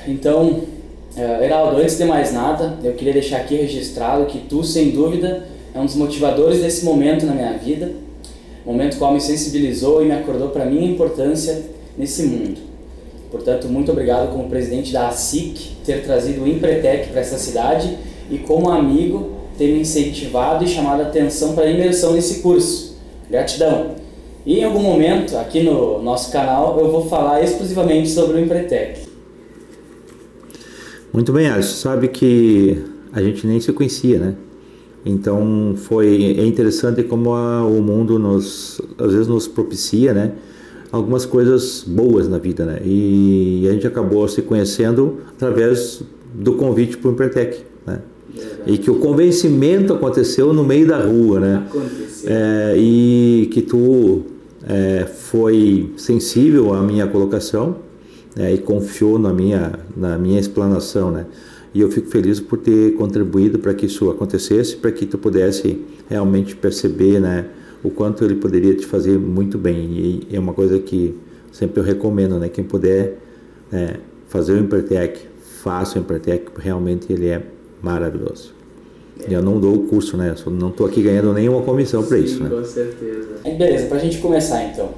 Então, Heraldo, antes de mais nada, eu queria deixar aqui registrado que tu, sem dúvida, é um dos motivadores desse momento na minha vida, momento qual me sensibilizou e me acordou para a minha importância nesse mundo. Portanto, muito obrigado como presidente da ASIC ter trazido o Empretec para essa cidade e como amigo ter me incentivado e chamado a atenção para a imersão nesse curso. Gratidão! E em algum momento, aqui no nosso canal, eu vou falar exclusivamente sobre o Empretec. Muito bem, Alisson. Sabe que a gente nem se conhecia, né? Então é interessante como o mundo às vezes nos propicia, né? Algumas coisas boas na vida, né? E a gente acabou se conhecendo através do convite para o Empretec, né? E que o convencimento aconteceu no meio da rua, né? E que tu foi sensível à minha colocação, e confiou na minha explanação, né? E eu fico feliz por ter contribuído para que isso acontecesse, para que tu pudesse realmente perceber, né, o quanto ele poderia te fazer muito bem. E é uma coisa que sempre eu recomendo, né? Quem puder fazer o Empretec, faça o Empretec, realmente ele é maravilhoso. Eu não dou o curso, né? Eu não estou aqui ganhando nenhuma comissão para isso, né? Com certeza. Beleza, para a gente começar então.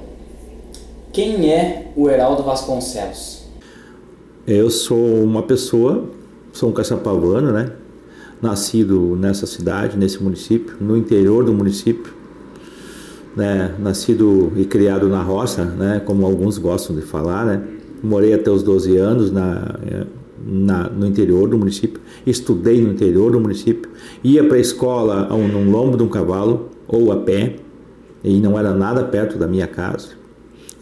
Quem é o Heraldo Vasconcelos? Eu sou sou um caçapavano, né? Nascido nessa cidade, nesse município, no interior do município, né? Nascido e criado na roça, né? Como alguns gostam de falar, né? Morei até os 12 anos no interior do município, estudei no interior do município, ia para a escola num lombo de um cavalo ou a pé, e não era nada perto da minha casa.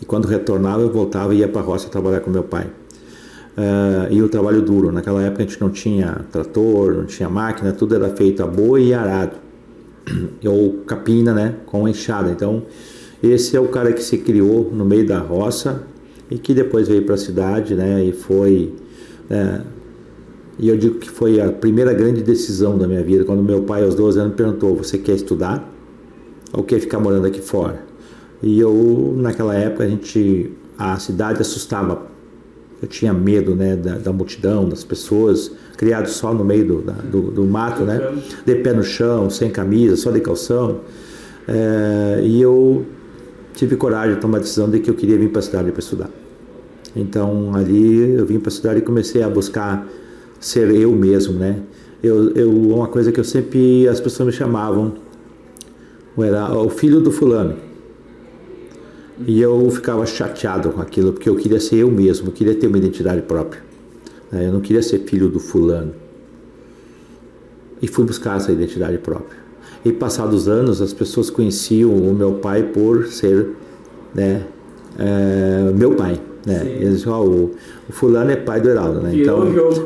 E quando retornava, eu voltava e ia para a roça trabalhar com meu pai. E o trabalho duro. Naquela época a gente não tinha trator, não tinha máquina, tudo era feito a boi e arado. Ou capina, né, com enxada. Então, esse é o cara que se criou no meio da roça e que depois veio para a cidade, né, e foi... e eu digo que foi a primeira grande decisão da minha vida, quando meu pai, aos 12 anos, me perguntou: você quer estudar ou quer ficar morando aqui fora? E eu, naquela época, a cidade assustava. Eu tinha medo, né, da multidão, das pessoas, criado só no meio do mato, né, de pé no chão, sem camisa, só de calção. E eu tive coragem de tomar a decisão de que eu queria vir para a cidade para estudar. Então, ali eu vim para a cidade e comecei a buscar ser eu mesmo, né. Uma coisa que as pessoas me chamavam, era o filho do fulano. E eu ficava chateado com aquilo, porque eu queria ser eu mesmo, eu queria ter uma identidade própria. Eu não queria ser filho do fulano. E fui buscar essa identidade própria. E passados anos, as pessoas conheciam o meu pai por ser, né, meu pai. Né? Eles diziam: o fulano é pai do Heraldo. Né?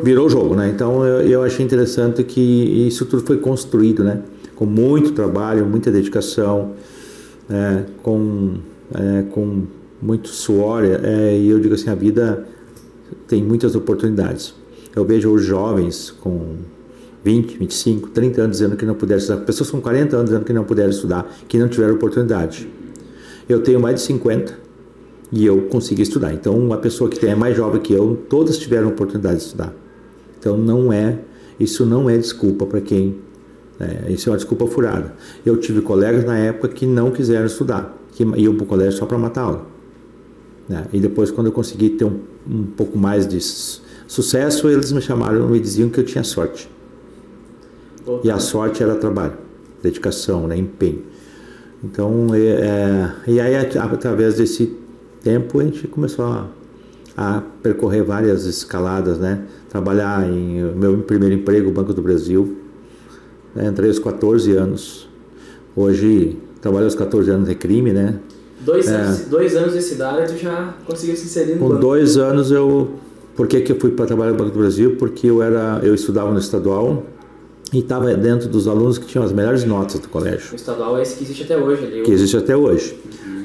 Virou o jogo. Né? Então eu achei interessante que isso tudo foi construído, né, com muito trabalho, muita dedicação, com muito suor, e eu digo assim, a vida tem muitas oportunidades. Eu vejo os jovens com 20, 25, 30 anos dizendo que não puderam estudar, pessoas com 40 anos dizendo que não puderam estudar, que não tiveram oportunidade. Eu tenho mais de 50 e eu consegui estudar. Então, uma pessoa que é mais jovem que eu, todas tiveram oportunidade de estudar. Então, isso não é desculpa para quem... isso é uma desculpa furada. Eu tive colegas na época que não quiseram estudar, que iam para o colégio só para matar aula. E depois, quando eu consegui ter um pouco mais de sucesso, eles me chamaram e me diziam que eu tinha sorte. E a sorte era trabalho, dedicação, né, empenho. Então, e aí, através desse tempo, a gente começou a percorrer várias escaladas, né? Trabalhar meu primeiro emprego, Banco do Brasil. Entrei aos 14 anos. Hoje, trabalho aos 14 anos de crime, né? 2 anos de cidade, tu já conseguiu se inserir no banco? Com 2 anos, Por que eu fui para trabalhar no Banco do Brasil? Porque eu estudava no estadual e estava dentro dos alunos que tinham as melhores notas do colégio. O estadual é esse que existe até hoje. Ali. Que existe até hoje.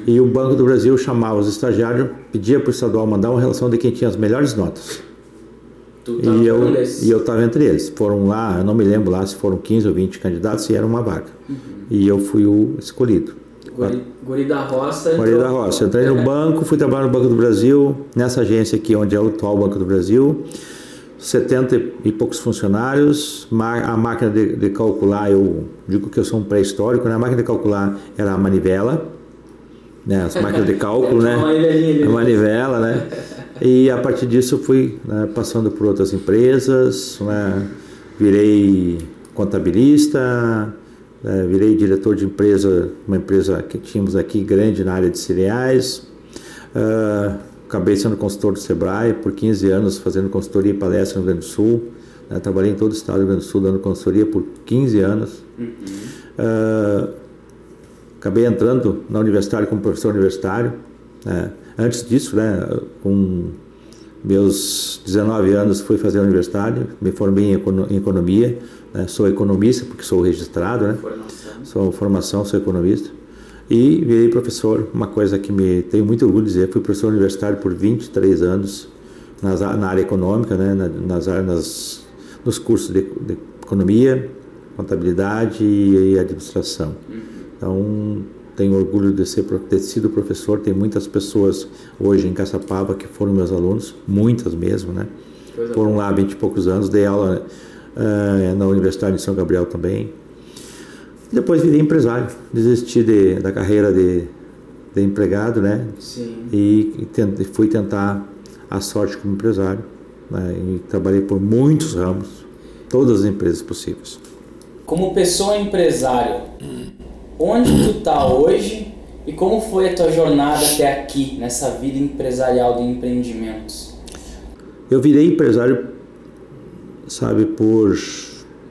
E o Banco do Brasil chamava os estagiários, pedia para o estadual mandar uma relação de quem tinha as melhores notas. E eu estava entre eles. Foram lá, eu não me lembro lá se foram 15 ou 20 candidatos e era uma vaga. E eu fui o escolhido. Guri da roça. Guri da roça. Entrei no banco, fui trabalhar no Banco do Brasil, nessa agência aqui onde é o atual Banco do Brasil. 70 e poucos funcionários. A máquina de calcular, eu digo que eu sou um pré-histórico, né? A máquina de calcular era a manivela, né? As máquinas de cálculo, né? A manivela, né? E a partir disso eu fui, né, passando por outras empresas, né? Virei contabilista, virei diretor de empresa, uma empresa que tínhamos aqui grande na área de cereais. Acabei sendo consultor do Sebrae por 15 anos, fazendo consultoria e palestra no Rio Grande do Sul. Trabalhei em todo o estado do Rio Grande do Sul dando consultoria por 15 anos. Acabei entrando na universidade como professor universitário. Antes disso, né, com meus 19 anos, fui fazer a universidade, me formei em economia, né, sou economista porque sou registrado, né, sou formação, sou economista, e virei professor, uma coisa que me tenho muito orgulho de dizer, fui professor universitário por 23 anos na área econômica, né, nos cursos de economia, contabilidade e administração. Então, tenho orgulho de ter sido professor. Tem muitas pessoas hoje em Caçapava que foram meus alunos, muitas mesmo, né? Foram lá há 20 e poucos anos, dei aula na Universidade de São Gabriel também. Depois virei empresário, desisti da carreira de empregado, né? Sim. E fui tentar a sorte como empresário, né? E trabalhei por muitos ramos, todas as empresas possíveis. Como pessoa empresário, onde tu tá hoje e como foi a tua jornada até aqui, nessa vida empresarial de empreendimentos? Eu virei empresário, sabe,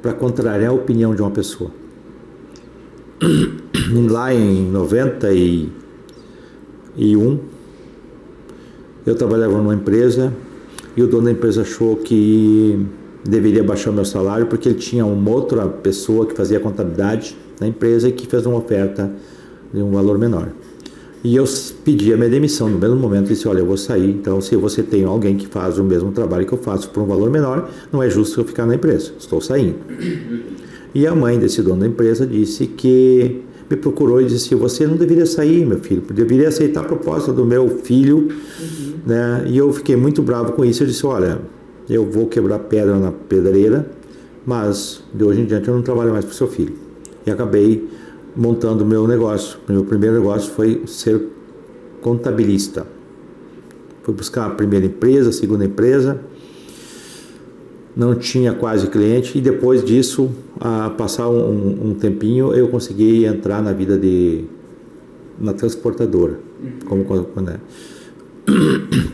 para contrariar a opinião de uma pessoa. Lá em 91, eu trabalhava numa empresa e o dono da empresa achou que deveria baixar o meu salário porque ele tinha uma outra pessoa que fazia contabilidade na empresa e que fez uma oferta de um valor menor. E eu pedi a minha demissão no mesmo momento e disse, olha, eu vou sair, então se você tem alguém que faz o mesmo trabalho que eu faço por um valor menor, não é justo eu ficar na empresa, estou saindo. E a mãe desse dono da empresa disse que me procurou e disse, você não deveria sair, meu filho, deveria aceitar a proposta do meu filho, né? E eu fiquei muito bravo com isso, eu disse, olha, eu vou quebrar pedra na pedreira, mas de hoje em diante eu não trabalho mais para o seu filho. E acabei montando o meu negócio. Meu primeiro negócio foi ser contabilista. Fui buscar a primeira empresa, a segunda empresa, não tinha quase cliente, e depois disso, a passar um tempinho, eu consegui entrar na vida na transportadora.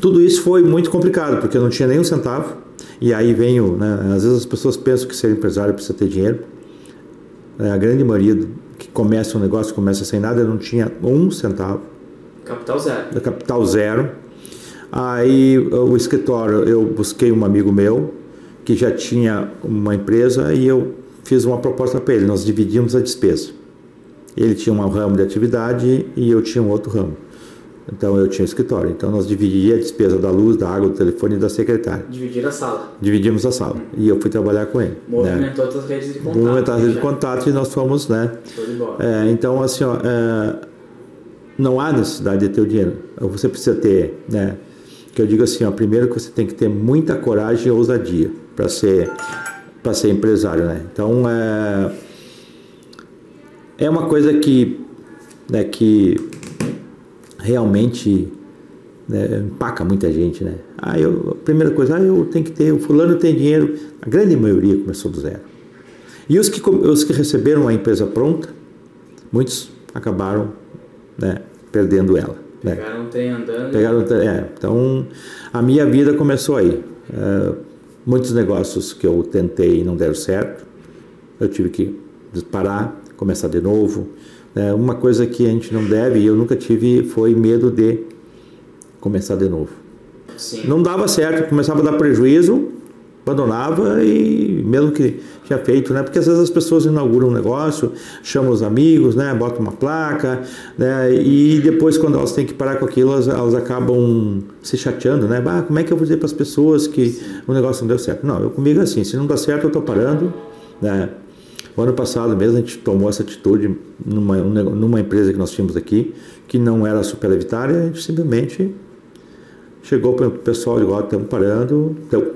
Tudo isso foi muito complicado, porque eu não tinha nem um centavo, e aí venho, né, às vezes as pessoas pensam que ser empresário precisa ter dinheiro. A grande maioria que começa um negócio, começa sem nada, eu não tinha um centavo. Capital zero. Capital zero. Aí o escritório, eu busquei um amigo meu que já tinha uma empresa e eu fiz uma proposta para ele, nós dividimos a despesa. Ele tinha um ramo de atividade e eu tinha um outro ramo. Então eu tinha escritório. Então nós dividíamos a despesa da luz, da água, do telefone e da secretária. Dividir a sala. Dividimos a sala. E eu fui trabalhar com ele. Movimentou as redes de contato. Movimentou as redes de contato e nós fomos, né? Show de bola. Então, assim, ó, não há necessidade de ter o dinheiro. Você precisa ter, né? Que eu digo assim, ó, primeiro que você tem que ter muita coragem e ousadia para ser empresário, né? Então, é uma coisa que realmente, né, empaca muita gente, né? A primeira coisa, eu tenho que ter, o fulano tem dinheiro. A grande maioria começou do zero. E os que receberam a empresa pronta, muitos acabaram, né, perdendo ela. Pegaram o trem andando. Então, a minha vida começou aí. Muitos negócios que eu tentei e não deram certo, eu tive que parar, começar de novo. Uma coisa que a gente não deve, e eu nunca tive, foi medo de começar de novo. Sim. Não dava certo, começava a dar prejuízo, abandonava, e mesmo que tinha feito, né? Porque às vezes as pessoas inauguram um negócio, chamam os amigos, né? Botam uma placa, né? E depois, quando elas têm que parar com aquilo, elas acabam se chateando, né? Como é que eu vou dizer para as pessoas que o negócio não deu certo? Não, comigo é assim, se não dá certo eu estou parando, né? O ano passado mesmo a gente tomou essa atitude numa empresa que nós tínhamos aqui, que não era superavitária, a gente simplesmente chegou para o pessoal e disse, estamos parando, então,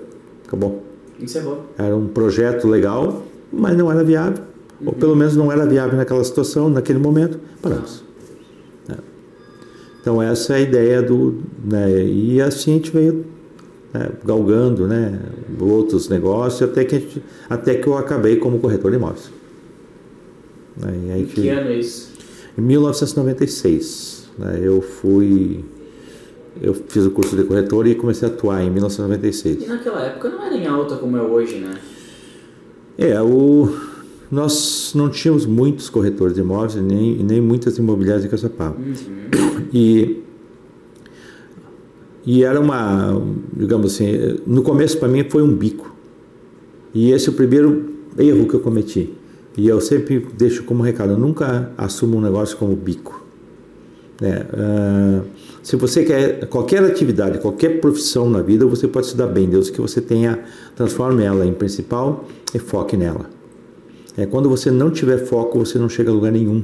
acabou. Encerrou. Era um projeto legal, mas não era viável. Ou pelo menos não era viável naquela situação, naquele momento. Paramos. Então essa é a ideia né, e assim a gente veio, né, galgando, né, outros negócios até que eu acabei como corretor de imóveis. Em que ano é isso? Em 1996. Né, eu fiz o curso de corretor e comecei a atuar em 1996. E naquela época não era em alta como é hoje, né? Nós não tínhamos muitos corretores de imóveis, nem muitas imobiliárias em Caçapava. E era digamos assim, no começo para mim foi um bico. E esse é o primeiro erro que eu cometi. E eu sempre deixo como recado, eu nunca assumo um negócio como bico. Se você quer qualquer atividade, qualquer profissão na vida, você pode se dar bem, Deus que você transforme ela em principal e foque nela. Quando você não tiver foco, você não chega a lugar nenhum.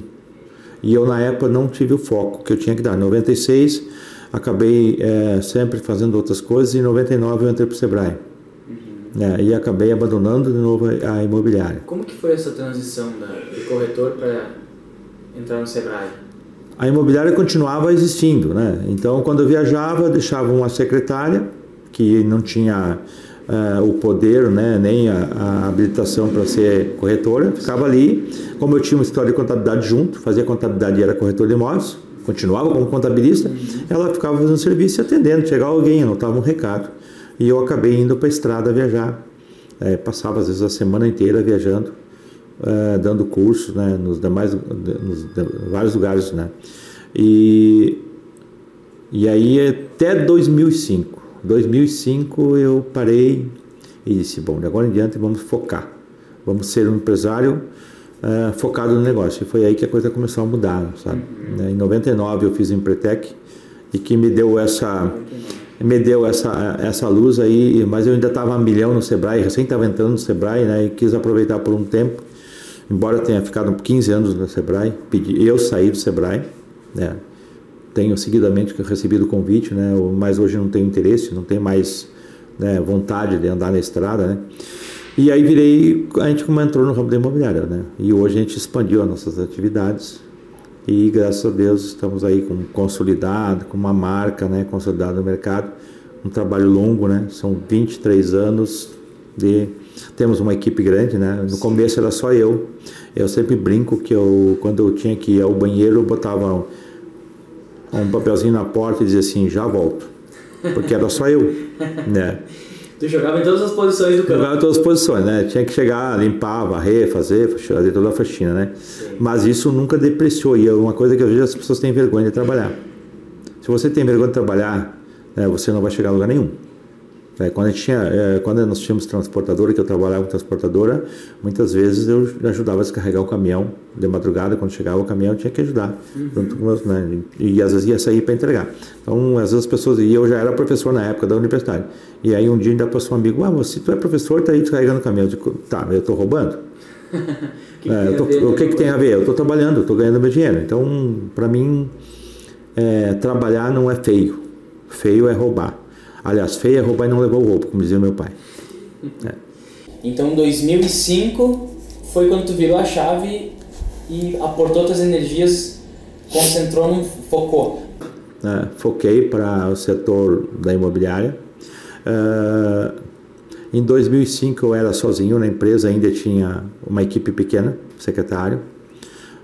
E eu, na época, não tive o foco que eu tinha que dar. Em 96, acabei sempre fazendo outras coisas. E em 99, eu entrei para o Sebrae. E acabei abandonando de novo a imobiliária. Como que foi essa transição de corretor para entrar no Sebrae? A imobiliária continuava existindo, né? Então, quando eu viajava, eu deixava uma secretária que não tinha o poder, né, nem a habilitação para ser corretora, ficava ali. Como eu tinha uma história de contabilidade junto, fazia contabilidade e era corretor de imóveis, continuava como contabilista, ela ficava fazendo serviço e atendendo, chegava alguém, anotava um recado. E eu acabei indo para a estrada viajar. Passava às vezes a semana inteira viajando, dando cursos, né, nos vários lugares, né. E aí até 2005 eu parei e disse, bom, de agora em diante vamos focar, vamos ser um empresário focado no negócio. E foi aí que a coisa começou a mudar, sabe? Em 99 eu fiz o Empretec e que me deu essa luz aí, mas eu ainda estava a milhão no Sebrae, recém estava entrando no Sebrae, né, e quis aproveitar por um tempo, embora eu tenha ficado 15 anos no Sebrae, eu saí do Sebrae, né, tenho seguidamente recebido o convite, né, mas hoje não tenho interesse, não tenho mais, né, vontade de andar na estrada, né, e aí a gente entrou no ramo da imobiliária, né, e hoje a gente expandiu as nossas atividades e graças a Deus estamos aí com uma marca, né, consolidada no mercado, um trabalho longo, né, são 23 anos temos uma equipe grande, né, no começo era só eu sempre brinco que quando eu tinha que ir ao banheiro eu botava um papelzinho na porta e dizia assim, já volto, porque era só eu, né. Tu jogava em todas as posições do campo? Jogava em todas as posições, né, tinha que chegar, limpar, varrer, fazer toda a faxina, né. Sim. Mas isso nunca depreciou, e é uma coisa que às vezes as pessoas têm vergonha de trabalhar. Se você tem vergonha de trabalhar, você não vai chegar a lugar nenhum. Quando nós tínhamos transportadora, que eu trabalhava com transportadora, muitas vezes eu ajudava a descarregar o caminhão de madrugada, quando chegava o caminhão eu tinha que ajudar, junto com meus, né, e às vezes ia sair para entregar. Então, às vezes as pessoas, e eu já era professor na época da universidade, e aí um dia ainda passou um amigo, mas se tu é professor, tá aí descarregando o caminhão. Eu digo, tá, eu estou roubando? O que tem a ver? Eu estou trabalhando, eu estou ganhando meu dinheiro. Então, para mim, trabalhar não é feio, feio é roubar. Aliás, feio é roubar e não levar o roubo, como dizia meu pai. Então, 2005 foi quando tu virou a chave e aportou tuas energias, concentrou, focou. Foquei para o setor da imobiliária. Em 2005 eu era sozinho na empresa, ainda tinha uma equipe pequena, secretário.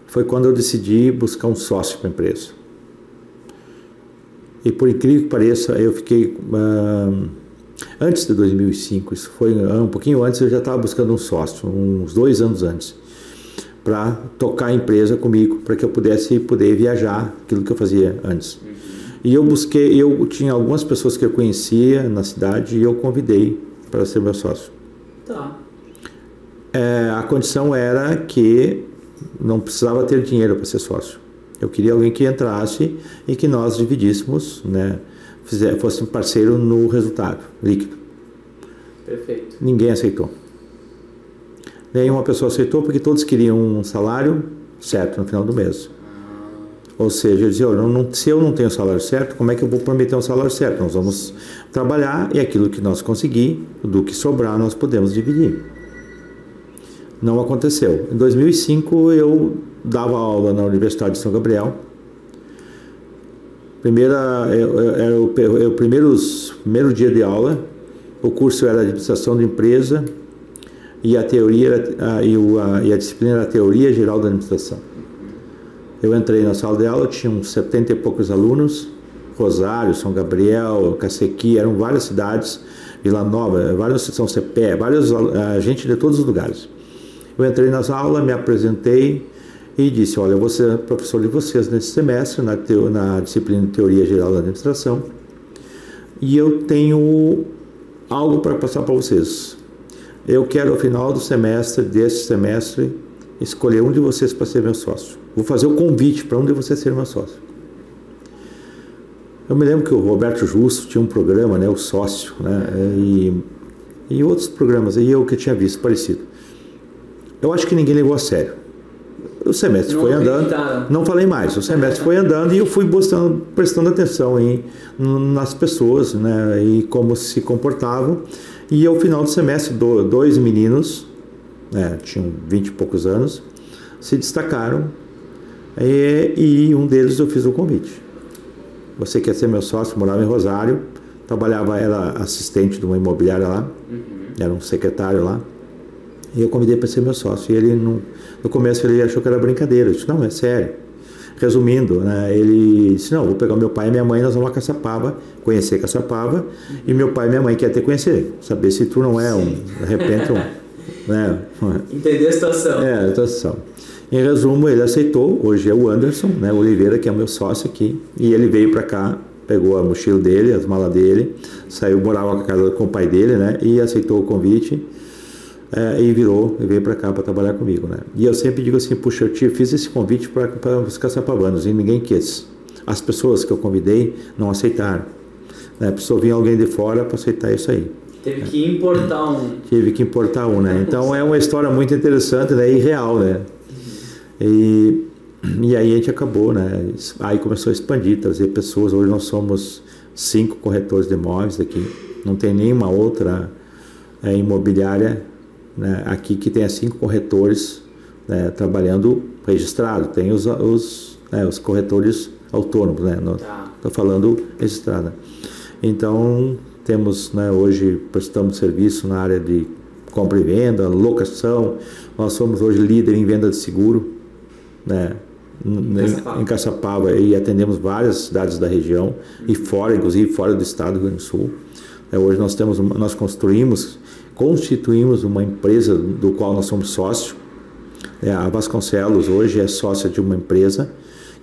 Foi quando eu decidi buscar um sócio para a empresa. E por incrível que pareça, eu fiquei, antes de 2005, isso foi um pouquinho antes, eu já estava buscando um sócio, uns 2 anos antes, para tocar a empresa comigo, para que eu pudesse poder viajar, aquilo que eu fazia antes. E eu tinha algumas pessoas que eu conhecia na cidade e eu convidei para ser meu sócio. Tá. A condição era que não precisava ter dinheiro para ser sócio. Eu queria alguém que entrasse e que nós dividíssemos, né, fosse um parceiro no resultado líquido. Perfeito. Ninguém aceitou. Nenhuma pessoa aceitou porque todos queriam um salário certo no final do mês. Ou seja, eu dizia, se eu não tenho o salário certo, como é que eu vou prometer um salário certo? Nós vamos trabalhar e aquilo que nós conseguir, do que sobrar, nós podemos dividir. Não aconteceu. Em 2005, eu dava aula na Universidade de São Gabriel. Era o primeiro dia de aula. O curso era Administração de Empresa e a teoria e a disciplina era Teoria Geral da Administração. Eu entrei na sala de aula, tinha uns 70 e poucos alunos, Rosário, São Gabriel, Cacequi, eram várias cidades, Vila Nova, várias São Cepé, gente de todos os lugares. Eu entrei nas aulas, me apresentei e disse, olha, eu vou ser professor de vocês nesse semestre, na disciplina de Teoria Geral da Administração, e eu tenho algo para passar para vocês. Eu quero, ao final do semestre, desse semestre, escolher um de vocês para ser meu sócio. Vou fazer o convite para um de vocês ser meu sócio. Eu me lembro que o Roberto Justo tinha um programa, né, o Sócio, né, e outros programas, e eu que tinha visto parecido. Eu acho que ninguém levou a sério. O semestre foi andando, não falei mais, o semestre foi andando e eu fui prestando atenção nas pessoas, né, e como se comportavam. E ao final do semestre, dois meninos, né, tinham 20 e poucos anos, se destacaram e um deles eu fiz o convite. Você quer ser meu sócio? Morava em Rosário, era assistente de uma imobiliária lá, era um secretário lá, e eu convidei para ser meu sócio. E ele, no começo, ele achou que era brincadeira. Eu disse, não, é sério. Resumindo, né, ele disse, não, vou pegar meu pai e minha mãe, nós vamos a Caçapava, conhecer Caçapava, e meu pai e minha mãe querem te conhecer, saber se tu não é de repente, né? Entender a situação. A situação. Em resumo, ele aceitou. Hoje é o Anderson, né, Oliveira, que é o meu sócio aqui, e ele veio para cá, pegou a mochila dele, as malas dele, saiu, morava com o pai dele, né, e aceitou o convite, e veio para cá para trabalhar comigo, né. E eu sempre digo assim, puxa, eu fiz esse convite para os caçapavanos e ninguém quis. As pessoas que eu convidei não aceitaram, né, precisou vir alguém de fora para aceitar isso aí. Teve que importar um. Tive que importar um, né. Então é uma história muito interessante, né, e real, né. E aí a gente acabou, né? Aí começou a expandir, trazer pessoas. Hoje nós somos 5 corretores de imóveis aqui. Não tem nenhuma outra imobiliária, né, aqui que tenha 5 corretores, né, trabalhando registrado. Tem os corretores autônomos, né? Estou falando registrado. Então temos, né, hoje prestamos serviço na área de compra e venda, locação. Nós somos hoje líder em venda de seguro, né, em Caçapava, e atendemos várias cidades da região e fora, inclusive fora do estado do Rio Grande do Sul. Hoje nós constituímos uma empresa do qual nós somos sócio. A Vasconcelos hoje é sócia de uma empresa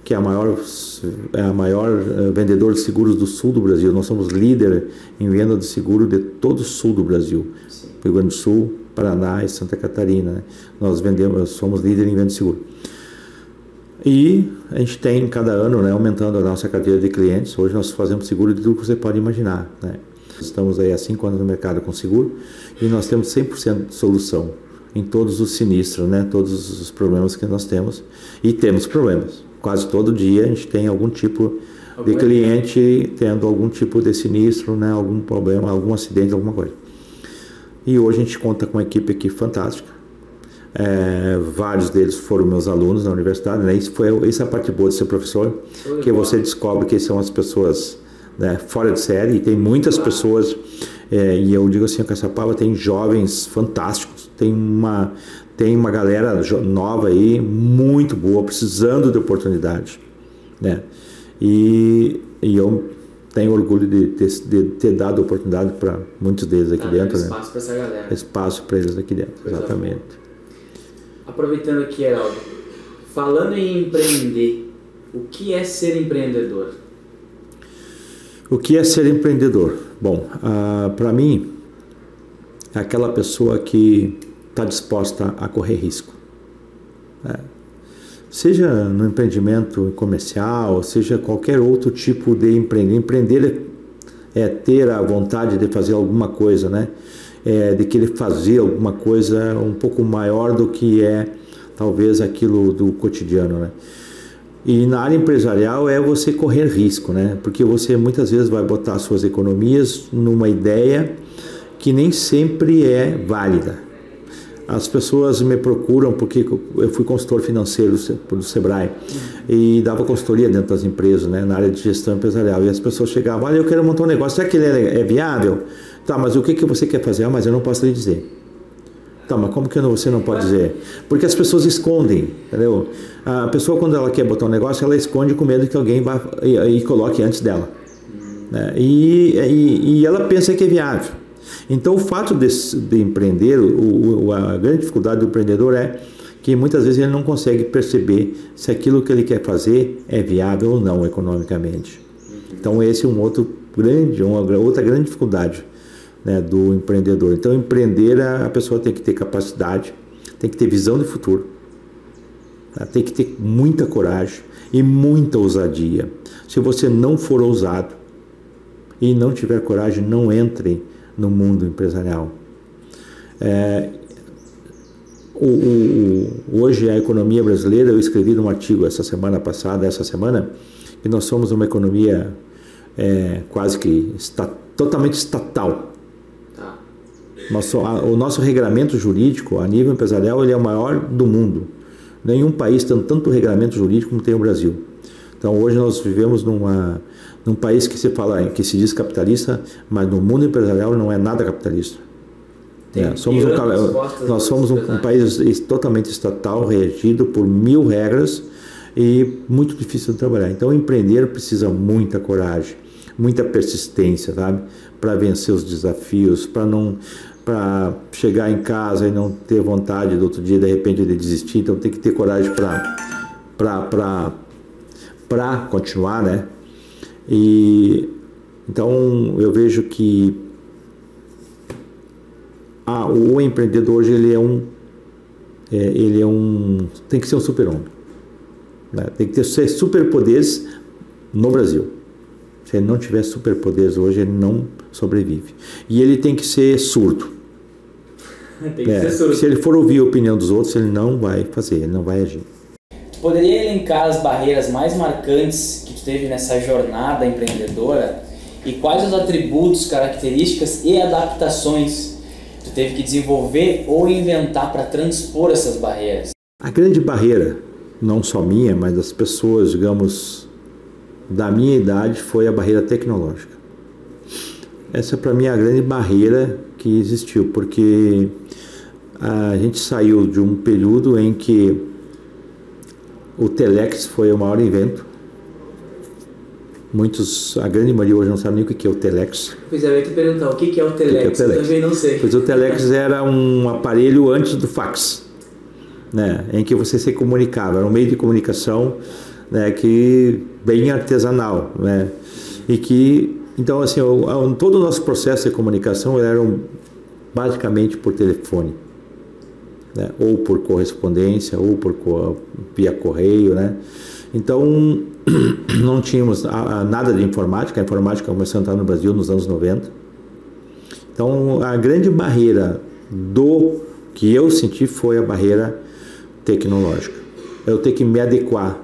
que é a maior vendedor de seguros do sul do Brasil. Nós somos líder em venda de seguro de todo o sul do Brasil. Sim. Rio Grande do Sul, Paraná e Santa Catarina, né? Nós somos líder em venda de seguro. E a gente tem, cada ano, né, aumentando a nossa carteira de clientes. Hoje nós fazemos seguro de tudo que você pode imaginar, né? Estamos aí há 5 anos no mercado com seguro e nós temos 100% de solução em todos os sinistros, né? Todos os problemas que nós temos. E temos problemas. Quase todo dia a gente tem algum tipo de cliente tendo algum tipo de sinistro, né? Algum problema, algum acidente, alguma coisa. E hoje a gente conta com uma equipe aqui fantástica. Vários deles foram meus alunos na universidade, né? Isso é a parte boa de ser professor, que você descobre que são as pessoas, né, fora de série, e tem muitas pessoas, e eu digo assim, a Caçapava tem jovens fantásticos, tem uma galera nova aí, muito boa, precisando de oportunidade, né? E eu tenho orgulho de ter dado oportunidade para muitos deles aqui dentro, espaço, né? para essa galera. Espaço para eles aqui dentro, exatamente. Aproveitando aqui, Heraldo, falando em empreender, o que é ser empreendedor? O que é ser empreendedor? Bom, para mim, é aquela pessoa que está disposta a correr risco, né? Seja no empreendimento comercial, seja qualquer outro tipo de empreender. Empreender é ter a vontade de fazer alguma coisa, né? De querer fazer alguma coisa um pouco maior do que é talvez aquilo do cotidiano, né? E na área empresarial é você correr risco, né? Porque você muitas vezes vai botar suas economias numa ideia que nem sempre é válida. As pessoas me procuram porque eu fui consultor financeiro do Sebrae e dava consultoria dentro das empresas, né, na área de gestão empresarial. E as pessoas chegavam, olha, eu quero montar um negócio, será que ele é viável? Tá, mas o que você quer fazer? Ah, mas eu não posso lhe dizer. Tá, mas como que você não pode dizer? Porque as pessoas escondem, entendeu? A pessoa, quando ela quer botar um negócio, ela esconde com medo que alguém vá e coloque antes dela. Né? E ela pensa que é viável. Então, o fato de empreender, a grande dificuldade do empreendedor é que muitas vezes ele não consegue perceber se aquilo que ele quer fazer é viável ou não economicamente. Então, esse é uma outra grande dificuldade, né, do empreendedor. Então, empreender, a pessoa tem que ter capacidade, tem que ter visão de futuro, tá? Tem que ter muita coragem e muita ousadia. Se você não for ousado e não tiver coragem, não entre no mundo empresarial. Hoje a economia brasileira, eu escrevi num artigo essa semana, que nós somos uma economia quase que totalmente estatal. O nosso regramento jurídico a nível empresarial ele é o maior do mundo. Nenhum país tem tanto regramento jurídico como tem o Brasil. Então hoje nós vivemos num país que se diz capitalista, mas no mundo empresarial não é nada capitalista. Nós somos um país totalmente estatal, regido por 1000 regras e muito difícil de trabalhar. Então empreender precisa muita coragem, muita persistência, sabe? Para vencer os desafios, para chegar em casa e não ter vontade do outro dia de repente de desistir. Então tem que ter coragem para continuar, né? E então eu vejo que o empreendedor hoje tem que ser um super-homem, né? Tem que ter superpoderes no Brasil. Se ele não tiver superpoderes hoje, ele não sobrevive. E ele tem que ser surdo. Tem que ser surdo. Se ele for ouvir a opinião dos outros, ele não vai fazer, ele não vai agir. Tu poderia elencar as barreiras mais marcantes que tu teve nessa jornada empreendedora e quais os atributos, características e adaptações tu teve que desenvolver ou inventar para transpor essas barreiras? A grande barreira, não só minha, mas das pessoas, digamos, da minha idade, foi a barreira tecnológica. Essa para mim é a grande barreira que existiu, porque a gente saiu de um período em que o telex foi o maior invento. A grande maioria hoje não sabe nem o que é o telex. Pois é, eu ia te perguntar, o que é o telex? Eu também não sei. Pois o telex era um aparelho antes do fax, né, em que você se comunicava, era um meio de comunicação, né, que bem artesanal, né, e que, então assim, todo o nosso processo de comunicação era basicamente por telefone, né, ou por correspondência, ou via correio, né. Então não tínhamos nada de informática. A informática começou a entrar no Brasil nos anos 90. Então a grande barreira que eu senti foi a barreira tecnológica. Eu ter que me adequar.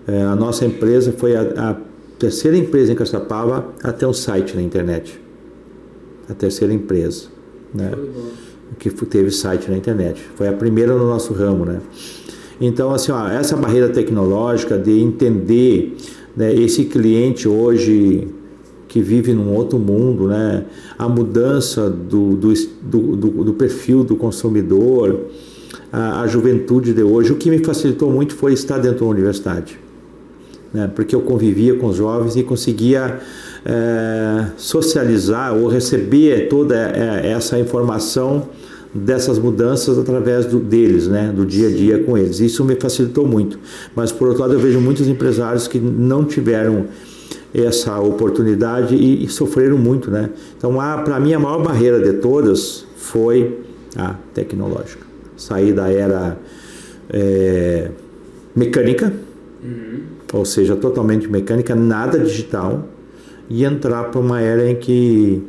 A nossa empresa foi a terceira empresa em Caçapava a ter um site na internet. A terceira empresa, né, que teve site na internet. Foi a primeira no nosso ramo, né. Então, assim, essa barreira tecnológica de entender, né, esse cliente hoje que vive num outro mundo, né, a mudança do perfil do consumidor, a juventude de hoje. O que me facilitou muito foi estar dentro da universidade, né, porque eu convivia com os jovens e conseguia socializar ou receber toda essa informação dessas mudanças através deles, né, do dia a dia com eles. Isso me facilitou muito. Mas, por outro lado, eu vejo muitos empresários que não tiveram essa oportunidade e sofreram muito, né. Então, para mim, a maior barreira de todas foi a tecnológica. Sair da era mecânica, ou seja, totalmente mecânica, nada digital, e entrar para uma era em que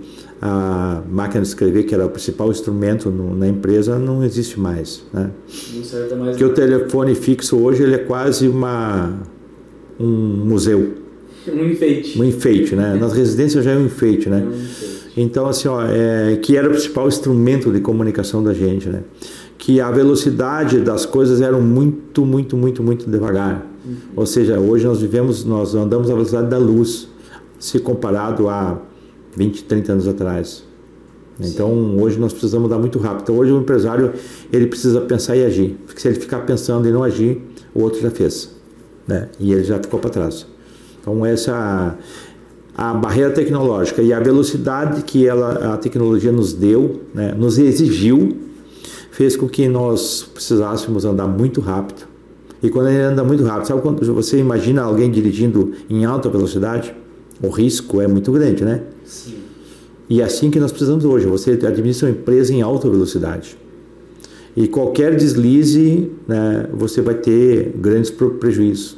a máquina de escrever, que era o principal instrumento na empresa, não existe mais, né? Não serve mais. Porque o telefone fixo hoje ele é quase um museu. Um enfeite. Um enfeite, né? Nas residências já é um enfeite, né? Então, assim, ó, que era o principal instrumento de comunicação da gente, né? Que a velocidade das coisas era muito, muito, muito, muito devagar. Ou seja, hoje nós andamos à velocidade da luz, se comparado a 20, 30 anos atrás. Então, hoje nós precisamos andar muito rápido. Então, hoje o empresário, ele precisa pensar e agir. Porque se ele ficar pensando e não agir, o outro já fez, né? E ele já ficou para trás. Então, essa a barreira tecnológica e a velocidade que a tecnologia nos deu, né, nos exigiu, fez com que nós precisássemos andar muito rápido. E quando ele anda muito rápido, sabe quando você imagina alguém dirigindo em alta velocidade? O risco é muito grande, né? Sim. E é assim que nós precisamos hoje. Você administra uma empresa em alta velocidade. E qualquer deslize, né, você vai ter grandes prejuízos.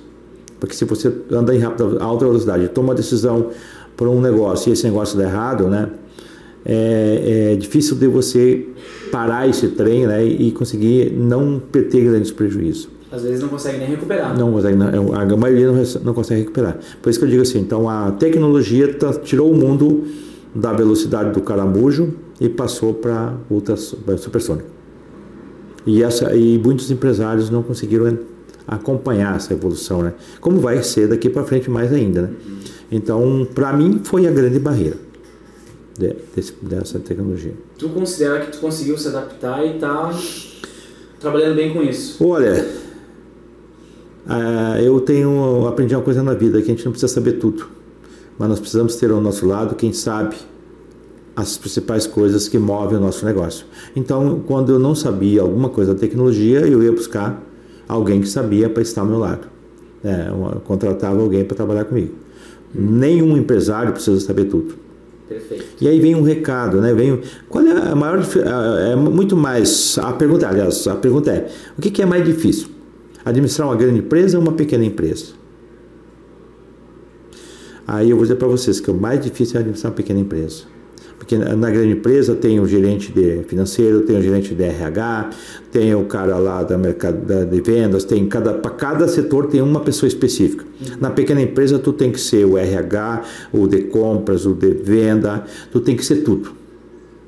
Porque se você anda em alta velocidade, toma uma decisão por um negócio e esse negócio dá errado, né, é difícil de você parar esse trem, né, e conseguir não ter grandes prejuízos. Às vezes não consegue nem recuperar. Não consegue, a maioria não consegue recuperar. Por isso que eu digo assim, então a tecnologia tirou o mundo da velocidade do caramujo e passou para supersônico. E muitos empresários não conseguiram acompanhar essa evolução, né? Como vai ser daqui para frente mais ainda, né? Então, para mim, foi a grande barreira dessa tecnologia. Tu considera que tu conseguiu se adaptar e tá trabalhando bem com isso? Olha, eu aprendi uma coisa na vida, que a gente não precisa saber tudo, mas nós precisamos ter ao nosso lado quem sabe as principais coisas que movem o nosso negócio. Então, quando eu não sabia alguma coisa da tecnologia, eu ia buscar alguém que sabia para estar ao meu lado. Eu contratava alguém para trabalhar comigo. Nenhum empresário precisa saber tudo. Perfeito. E aí vem um recado, né? Qual é a maior... É muito mais... A pergunta é, o que é mais difícil? Administrar uma grande empresa ou uma pequena empresa? Aí eu vou dizer para vocês que o mais difícil é administrar uma pequena empresa. Porque na grande empresa tem o gerente financeiro, tem o gerente de RH, tem o cara lá de vendas, para cada setor tem uma pessoa específica. Na pequena empresa tu tem que ser o RH, o de compras, o de venda, tu tem que ser tudo.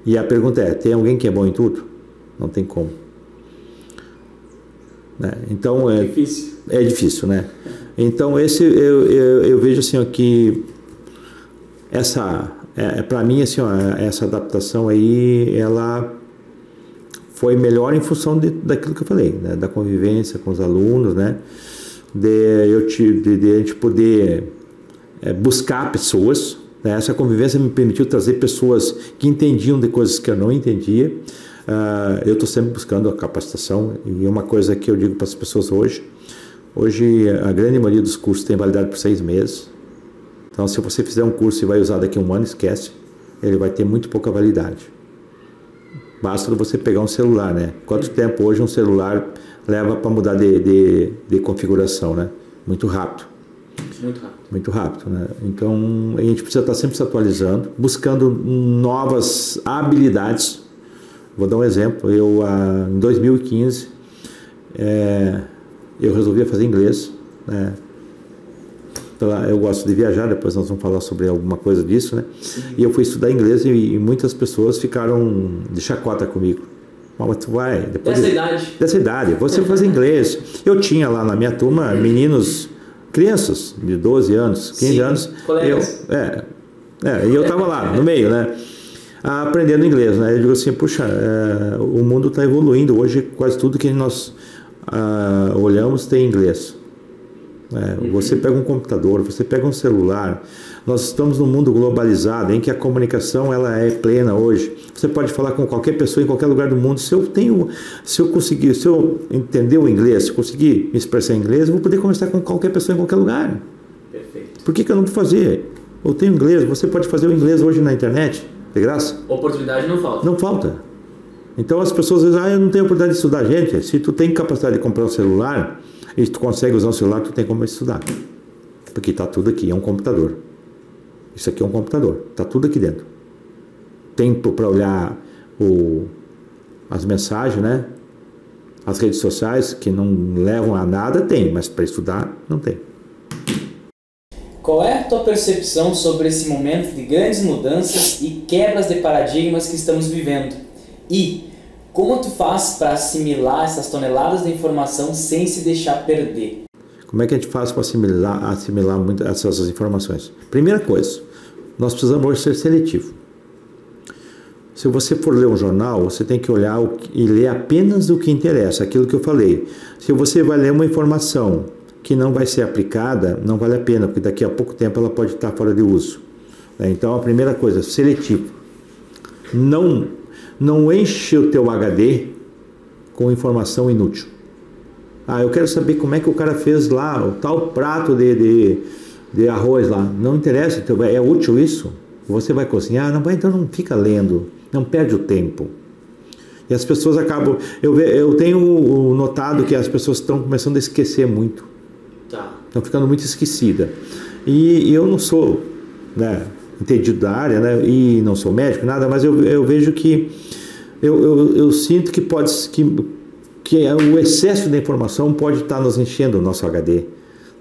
E a pergunta é, tem alguém que é bom em tudo? Não tem como. Então é difícil, né? Então eu vejo assim que para mim assim, essa adaptação aí, ela foi melhor em função daquilo que eu falei, né? Da convivência com os alunos, né? De a gente poder buscar pessoas, né? Essa convivência me permitiu trazer pessoas que entendiam de coisas que eu não entendia. Eu estou sempre buscando a capacitação, e uma coisa que eu digo para as pessoas hoje a grande maioria dos cursos tem validade por 6 meses. Então, se você fizer um curso e vai usar daqui a 1 ano, esquece, ele vai ter muito pouca validade. Basta você pegar um celular, né? Quanto tempo hoje um celular leva para mudar de configuração, né? Muito rápido. Muito rápido, né? Então, a gente precisa estar sempre se atualizando, buscando novas habilidades. Vou dar um exemplo. Em 2015, eu resolvi fazer inglês, né? Eu gosto de viajar, depois nós vamos falar sobre alguma coisa disso, né? Sim. E eu fui estudar inglês e muitas pessoas ficaram de chacota comigo. Mas tu vai... Dessa idade, você vai fazer inglês. Eu tinha lá na minha turma crianças de 12 anos, 15 anos. Colegas. E eu estava lá, no meio, né? Aprendendo inglês, né? Eu digo assim, puxa, o mundo está evoluindo. Hoje quase tudo que nós olhamos tem inglês. Você pega um computador, você pega um celular. Nós estamos num mundo globalizado em que a comunicação ela é plena hoje. Você pode falar com qualquer pessoa em qualquer lugar do mundo. Se eu entender o inglês, se eu conseguir me expressar em inglês, eu vou poder conversar com qualquer pessoa em qualquer lugar. Perfeito. Por que eu não vou fazer? Eu tenho inglês, você pode fazer o inglês hoje na internet, de graça. Oportunidade não falta. Não falta. Então as pessoas dizem, eu não tenho oportunidade de estudar. Gente, se tu tem capacidade de comprar um celular e tu consegue usar um celular, tu tem como estudar. Porque está tudo aqui, é um computador. Isso aqui é um computador, está tudo aqui dentro. Tempo para olhar as mensagens, né? As redes sociais que não levam a nada, tem, mas para estudar, não tem. qual é a tua percepção sobre esse momento de grandes mudanças e quebras de paradigmas que estamos vivendo? E como tu faz para assimilar essas toneladas de informação sem se deixar perder? Como é que a gente faz para assimilar muito essas informações? Primeira coisa, nós precisamos hoje ser seletivo. Se você for ler um jornal, você tem que olhar e ler apenas o que interessa, aquilo que eu falei. Se você vai ler uma informação que não vai ser aplicada, não vale a pena, porque daqui a pouco tempo ela pode estar fora de uso. Então, a primeira coisa, seletivo. Não enche o teu HD com informação inútil. Eu quero saber como é que o cara fez lá o tal prato de arroz lá. Não interessa, então é útil isso? Você vai cozinhar? Não vai, então não fica lendo, não perde o tempo. E as pessoas acabam... Eu tenho notado que as pessoas estão começando a esquecer muito. Estão ficando muito esquecidas. E eu não sou, né, entendido da área, né, e não sou médico, nada, mas eu vejo que... Eu sinto que o excesso de informação pode estar nos enchendo o nosso HD.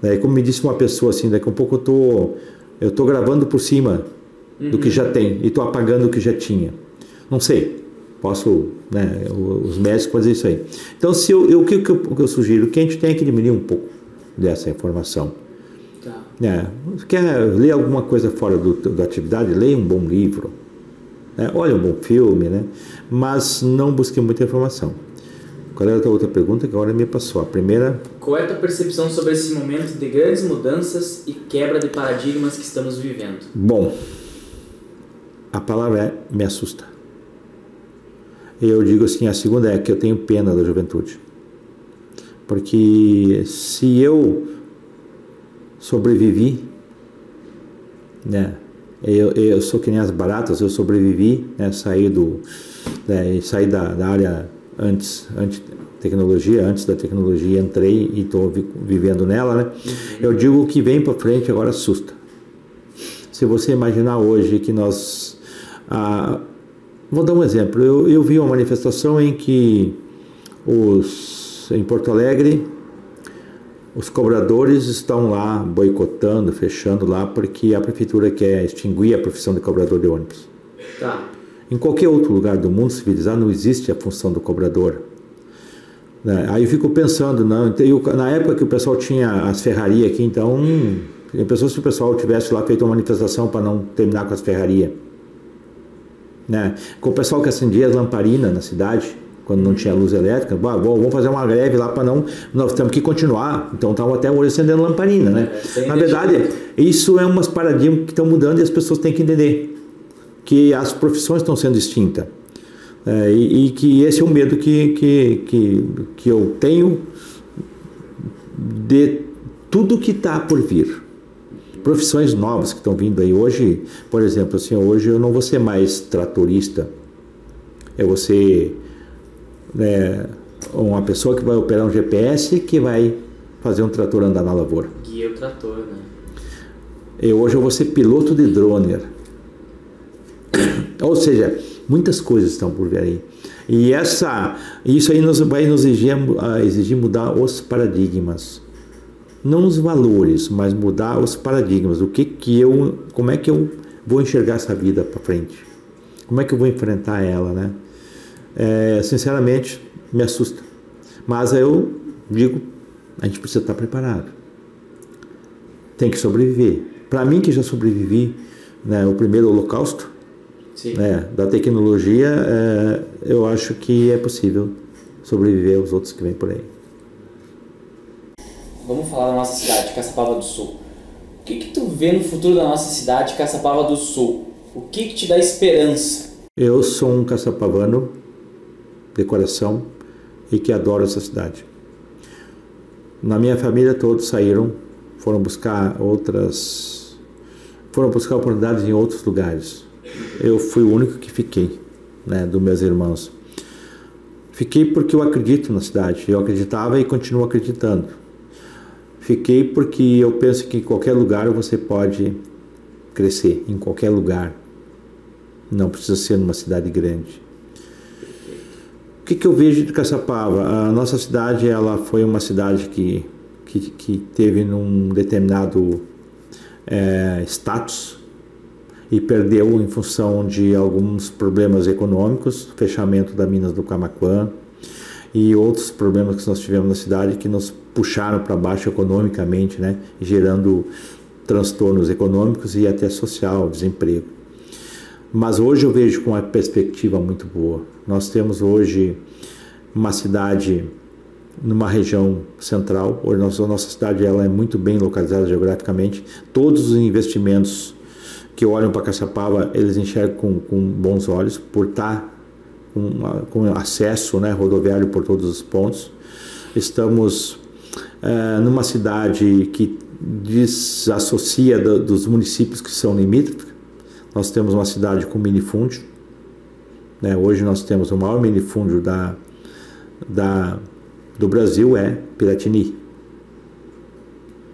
Né? Como me disse uma pessoa assim, daqui a um pouco eu tô gravando por cima do que já tem e estou apagando o que já tinha. Não sei, posso, né, os médicos podem dizer isso aí. Então, o que eu sugiro? Que a gente tem que diminuir um pouco dessa informação. Quer ler alguma coisa fora da atividade? Leia um bom livro, né? Olha um bom filme, né? Mas não busque muita informação. Qual era a outra pergunta que agora me passou? A primeira... Qual é a tua percepção sobre esse momento de grandes mudanças e quebra de paradigmas que estamos vivendo? Bom, a palavra é me assusta. Eu digo assim, a segunda é que eu tenho pena da juventude. Porque se eu sobrevivi, né? Eu sou que nem as baratas, eu sobrevivi, né? Saí da área antes da tecnologia, entrei e estou vivendo nela, né? Eu digo o que vem para frente agora assusta. Se você imaginar hoje que nós... vou dar um exemplo. Eu vi uma manifestação em que em Porto Alegre os cobradores estão lá boicotando, fechando lá, porque a prefeitura quer extinguir a profissão de cobrador de ônibus. Em qualquer outro lugar do mundo civilizado não existe a função do cobrador. Aí eu fico pensando, na época que o pessoal tinha as ferrarias aqui, então, pensou se o pessoal tivesse lá feito uma manifestação para não terminar com as ferrarias. Com o pessoal que acendia as lamparinas na cidade, quando não tinha luz elétrica, vamos fazer uma greve lá para nós temos que continuar, então estavam até hoje acendendo lamparina, né? Na verdade, isso é umas paradigmas que estão mudando e as pessoas têm que entender que as profissões estão sendo extintas. E que esse é o medo que eu tenho de tudo que está por vir. Profissões novas que estão vindo aí. Hoje, por exemplo, assim, hoje eu não vou ser mais tratorista. Eu vou ser uma pessoa que vai operar um GPS que vai fazer um trator andar na lavoura. Guia o trator, né? Hoje eu vou ser piloto de droner. Ou seja, muitas coisas estão por vir aí. E isso aí vai nos exigir mudar os paradigmas. Não os valores, mas mudar os paradigmas. Como é que eu vou enxergar essa vida para frente? Como é que eu vou enfrentar ela, né? Sinceramente, me assusta. Mas eu digo, a gente precisa estar preparado. Tem que sobreviver. Para mim, que já sobrevivi, né, o primeiro holocausto, da tecnologia, eu acho que é possível sobreviver aos outros que vêm por aí. Vamos falar da nossa cidade, Caçapava do Sul. O que tu vê no futuro da nossa cidade, Caçapava do Sul? O que te dá esperança? Eu sou um caçapavano de coração e que adoro essa cidade. Na minha família todos saíram, foram buscar oportunidades em outros lugares. Eu fui o único que fiquei, né, dos meus irmãos. Fiquei porque eu acredito na cidade, eu acreditava e continuo acreditando. Fiquei porque eu penso que em qualquer lugar você pode crescer, em qualquer lugar. Não precisa ser numa cidade grande. O que eu vejo de Caçapava? A nossa cidade, ela foi uma cidade que teve num determinado status e perdeu em função de alguns problemas econômicos, fechamento da Minas do Camaquã e outros problemas que nós tivemos na cidade que nos puxaram para baixo economicamente, né, gerando transtornos econômicos e até social, desemprego. Mas hoje eu vejo com uma perspectiva muito boa. Nós temos hoje uma cidade numa região central. Hoje a nossa cidade ela é muito bem localizada geograficamente. Todos os investimentos que olham para Caçapava, eles enxergam com bons olhos, por estar com acesso, né, rodoviário por todos os pontos. Estamos numa cidade que desassocia dos municípios que são limítrofes. Nós temos uma cidade com minifúndio, né? Hoje nós temos o maior minifúndio do Brasil é Piratini,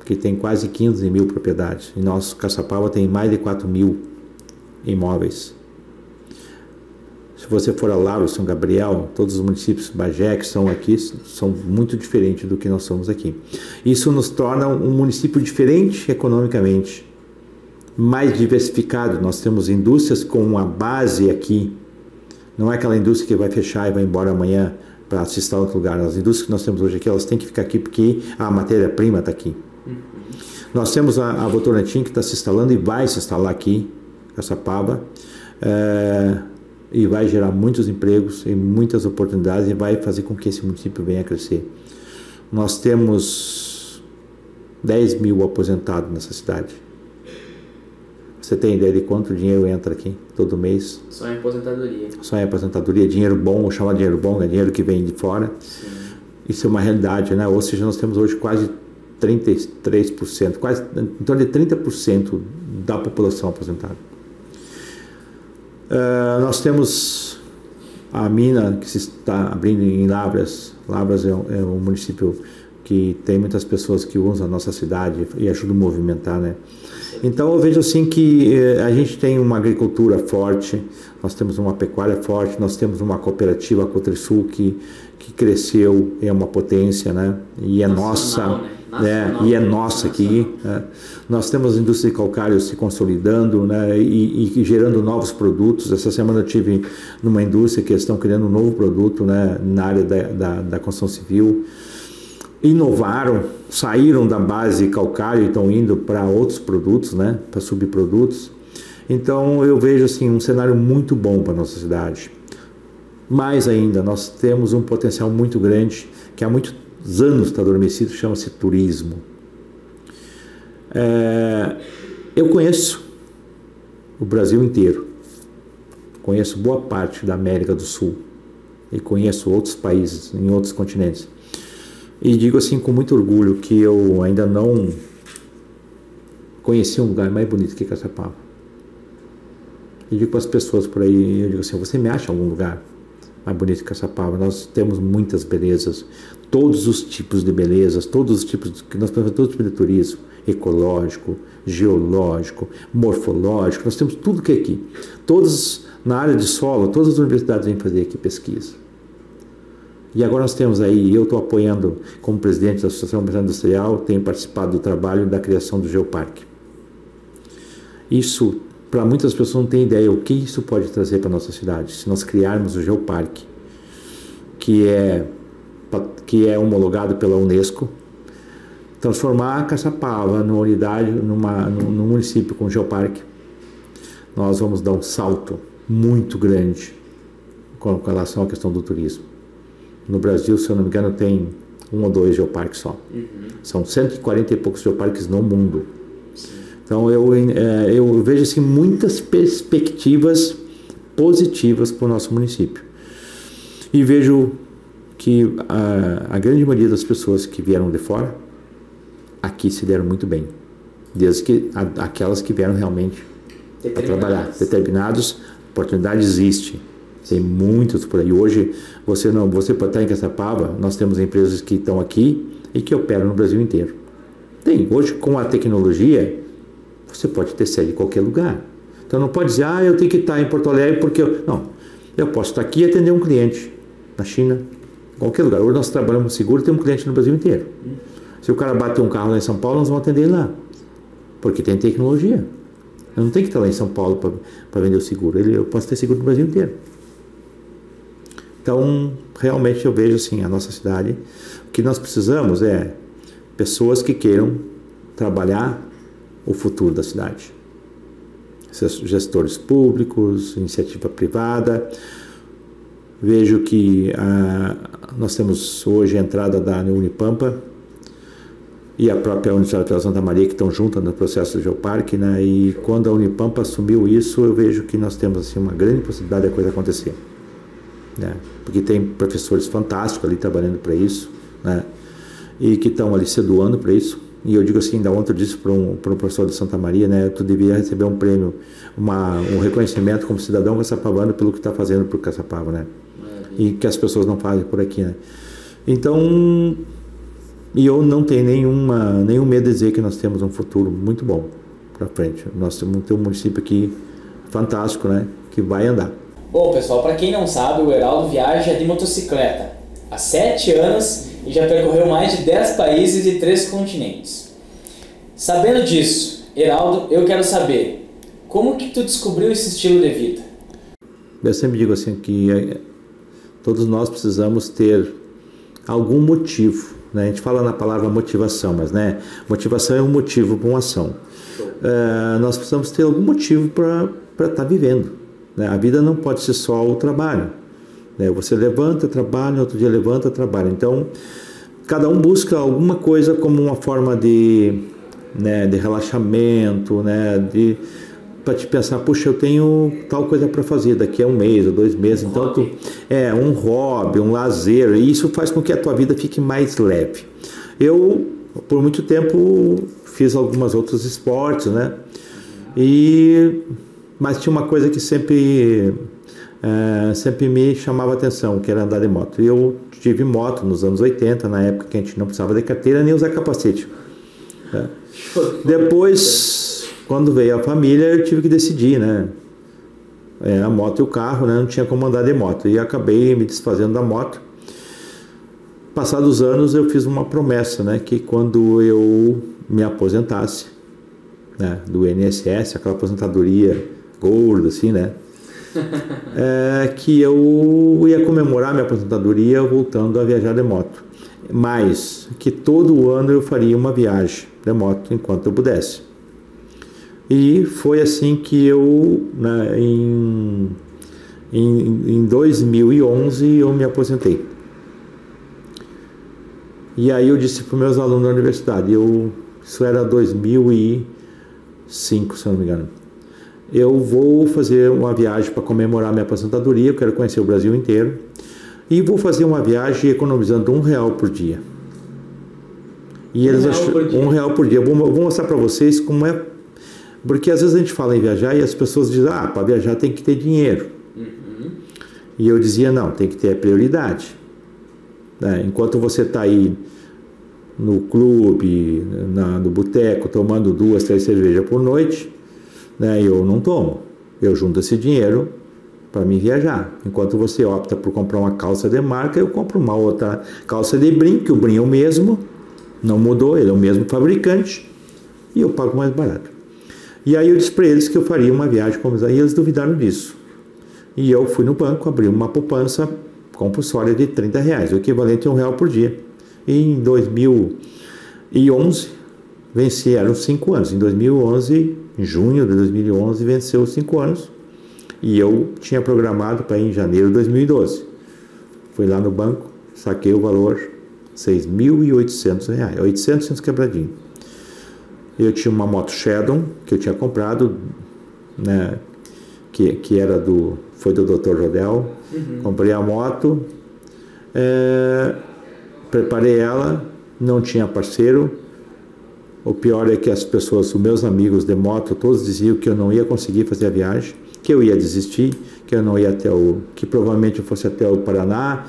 que tem quase 15 mil propriedades. E nosso Caçapava tem mais de 4 mil imóveis. Se você for a Lavras, São Gabriel, todos os municípios Bagé que estão aqui são muito diferentes do que nós somos aqui. Isso nos torna um município diferente economicamente, mais diversificado. Nós temos indústrias com uma base aqui. Não é aquela indústria que vai fechar e vai embora amanhã para se instalar em outro lugar. As indústrias que nós temos hoje aqui, elas têm que ficar aqui porque a matéria-prima está aqui. Nós temos a Votorantim que está se instalando e vai se instalar aqui, Caçapava, e vai gerar muitos empregos e muitas oportunidades e vai fazer com que esse município venha a crescer. Nós temos 10 mil aposentados nessa cidade. Você tem ideia de quanto dinheiro entra aqui todo mês? Só em aposentadoria. Só em aposentadoria, dinheiro bom, ou chama dinheiro bom, é dinheiro que vem de fora. Sim. Isso é uma realidade, né? Ou seja, nós temos hoje quase 33%, quase em torno de 30% da população aposentada. Nós temos a mina que se está abrindo em Lavras. Lavras é um município que tem muitas pessoas que usam a nossa cidade e ajuda a movimentar, né? Então eu vejo assim que a gente tem uma agricultura forte, nós temos uma pecuária forte, nós temos uma cooperativa, a Cotrisul, que cresceu, é uma potência, né? E é nossa, né? E é nossa aqui. Nós temos a indústria de calcário se consolidando, né? E gerando novos produtos. Essa semana eu tive numa indústria que estão criando um novo produto, né? Na área da construção civil. Inovaram, saíram da base calcário e estão indo para outros produtos, né? Para subprodutos. Então eu vejo assim um cenário muito bom para a nossa cidade. Mais ainda, nós temos um potencial muito grande que há muitos anos está adormecido, chama-se turismo. Eu conheço o Brasil inteiro, conheço boa parte da América do Sul e conheço outros países em outros continentes. E digo assim com muito orgulho que eu ainda não conheci um lugar mais bonito que Caçapava. E digo para as pessoas por aí, eu digo assim, você me acha algum lugar mais bonito que Caçapava? Nós temos muitas belezas, todos os tipos de belezas, todos os tipos, que nós temos todos os tipos de turismo, ecológico, geológico, morfológico, nós temos tudo que é aqui. Todos na área de solo, todas as universidades vêm fazer aqui pesquisa. E agora nós temos aí, eu estou apoiando como presidente da Associação Ambiental Industrial, tenho participado do trabalho da criação do Geoparque. Isso, para muitas pessoas não tem ideia o que isso pode trazer para a nossa cidade, se nós criarmos o Geoparque, que é homologado pela Unesco, transformar a Caçapava numa unidade, num município com Geoparque, nós vamos dar um salto muito grande com relação à questão do turismo. No Brasil, se eu não me engano, tem 1 ou 2 geoparques só. São 140 e poucos geoparques no mundo. Sim. Então eu vejo assim, muitas perspectivas positivas para o nosso município. E vejo que a grande maioria das pessoas que vieram de fora, aqui se deram muito bem. Desde que aquelas que vieram realmente para trabalhar. Determinados, oportunidade existe. Tem muitos por aí. Hoje, você pode estar em Caçapava, nós temos empresas que estão aqui e que operam no Brasil inteiro. Hoje, com a tecnologia, você pode ter sede em qualquer lugar. Então, não pode dizer, eu tenho que estar em Porto Alegre porque... Não, eu posso estar aqui e atender um cliente na China, em qualquer lugar. Hoje nós trabalhamos seguro e temos um cliente no Brasil inteiro. Se o cara bater um carro lá em São Paulo, nós vamos atender ele lá. porque tem tecnologia. Eu não tenho que estar lá em São Paulo para vender o seguro. Eu posso ter seguro no Brasil inteiro. Então, realmente eu vejo assim, a nossa cidade, o que nós precisamos é pessoas que queiram trabalhar o futuro da cidade. Gestores públicos, iniciativa privada. Vejo que nós temos hoje a entrada da Unipampa e a própria Universidade Federal de Santa Maria, que estão juntas no processo do Geoparque, né? E quando a Unipampa assumiu isso, eu vejo que nós temos assim, uma grande possibilidade da coisa acontecer. Né? Porque tem professores fantásticos ali trabalhando para isso, né? E que estão ali se doando para isso. E eu digo assim, da ontem eu disse para um professor de Santa Maria, né? Tu devia receber um prêmio, um reconhecimento como cidadão caçapavano pelo que está fazendo por Caçapava, né? E que as pessoas não fazem por aqui, né? Então, e eu não tenho nenhum medo de dizer que nós temos um futuro muito bom para frente. Nós temos um município aqui fantástico, né? Que vai andar. Bom, pessoal, para quem não sabe, o Heraldo viaja de motocicleta há 7 anos e já percorreu mais de 10 países e 3 continentes. Sabendo disso, Heraldo, eu quero saber, como que tu descobriu esse estilo de vida? Eu sempre digo assim que todos nós precisamos ter algum motivo, né? A gente fala na palavra motivação, mas né, motivação é um motivo para uma ação. Nós precisamos ter algum motivo para estar vivendo, né? A vida não pode ser só o trabalho, né? Você levanta, trabalha, outro dia levanta, trabalha. Então, cada um busca alguma coisa como uma forma de relaxamento, né? Para te pensar, puxa, eu tenho tal coisa para fazer daqui a 1 mês ou 2 meses. Então, um hobby, um lazer, e isso faz com que a tua vida fique mais leve. Eu, por muito tempo, fiz alguns outros esportes, né? Mas tinha uma coisa que sempre me chamava atenção, que era andar de moto. E eu tive moto nos anos 80, na época que a gente não precisava de carteira nem usar capacete. Né? Depois, quando veio a família, eu tive que decidir, né? A moto e o carro, né? Não tinha como andar de moto. E acabei me desfazendo da moto. Passados os anos, eu fiz uma promessa, né? Que quando eu me aposentasse, né? Do INSS, aquela aposentadoria gorda, assim, né? Que eu ia comemorar minha aposentadoria voltando a viajar de moto. Mas que todo ano eu faria uma viagem de moto enquanto eu pudesse. E foi assim que eu, né, em 2011, eu me aposentei. E aí eu disse para os meus alunos da universidade, isso era 2005, se eu não me engano, eu vou fazer uma viagem para comemorar minha aposentadoria, eu quero conhecer o Brasil inteiro, e vou fazer uma viagem economizando R$1 por dia. E eles R$1 por dia. Eu vou mostrar para vocês como é. Porque às vezes a gente fala em viajar e as pessoas dizem, para viajar tem que ter dinheiro. Uhum. E eu dizia, não, tem que ter prioridade. Né? Enquanto você está aí no clube, no boteco, tomando 2, 3 cervejas por noite, né, eu não tomo. Eu junto esse dinheiro para me viajar. Enquanto você opta por comprar uma calça de marca, eu compro uma outra calça de brim, que o brim é o mesmo, não mudou, ele é o mesmo fabricante, e eu pago mais barato. E aí eu disse para eles que eu faria uma viagem e eles duvidaram disso. E eu fui no banco, abri uma poupança compulsória de R$30, o equivalente a R$1 por dia. E em 2011, eram 5 anos. Em 2011, em junho de 2011, venceu os 5 anos. E eu tinha programado para ir em janeiro de 2012. Fui lá no banco, saquei o valor, R$6.800, 800 quebradinho. Eu tinha uma moto Shadow que eu tinha comprado, né, que foi do Dr. Jodel. Uhum. Comprei a moto, preparei ela, não tinha parceiro. O pior é que as pessoas, os meus amigos de moto, todos diziam que eu não ia conseguir fazer a viagem, que eu ia desistir, que eu não ia que provavelmente eu fosse até o Paraná.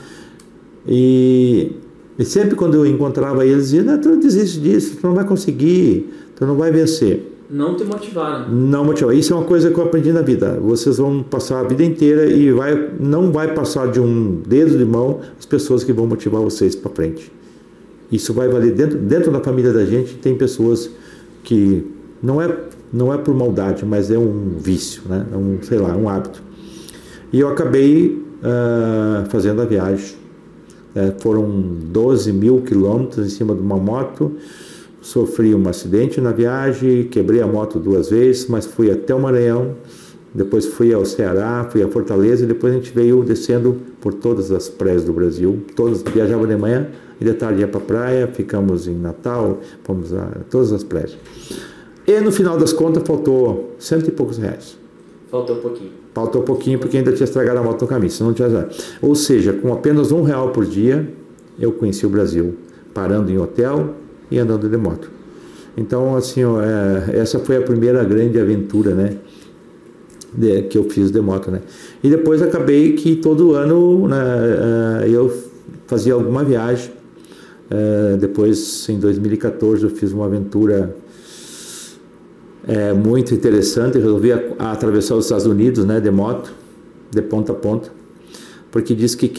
E sempre quando eu encontrava eles, diziam, não, tu não desiste disso, tu não vai conseguir, tu não vai vencer. Não te motivaram. Não motivaram. Isso é uma coisa que eu aprendi na vida. Vocês vão passar a vida inteira e não vai passar de um dedo de mão as pessoas que vão motivar vocês para frente. Isso vai valer dentro da família da gente. Tem pessoas que Não é por maldade, mas é um vício, né? É sei lá, um hábito. E eu acabei fazendo a viagem. Foram 12 mil quilômetros em cima de uma moto. Sofri um acidente na viagem, quebrei a moto 2 vezes, mas fui até o Maranhão, depois fui ao Ceará, fui a Fortaleza, e depois a gente veio descendo por todas as praias do Brasil. Viajava de manhã e de tarde ia para a praia, ficamos em Natal, fomos a todas as praias. E no final das contas faltou R$100 e poucos. Faltou um pouquinho. Faltou um pouquinho porque ainda tinha estragado a moto no caminho, senão não tinha. Ou seja, com apenas R$1 por dia, eu conheci o Brasil, parando em hotel e andando de moto. Então, assim, essa foi a primeira grande aventura, né, que eu fiz de moto, né. E depois acabei que todo ano, né, eu fazia alguma viagem. Depois, em 2014, eu fiz uma aventura muito interessante. Eu resolvi atravessar os Estados Unidos, né, de moto, de ponta a ponta, porque diz que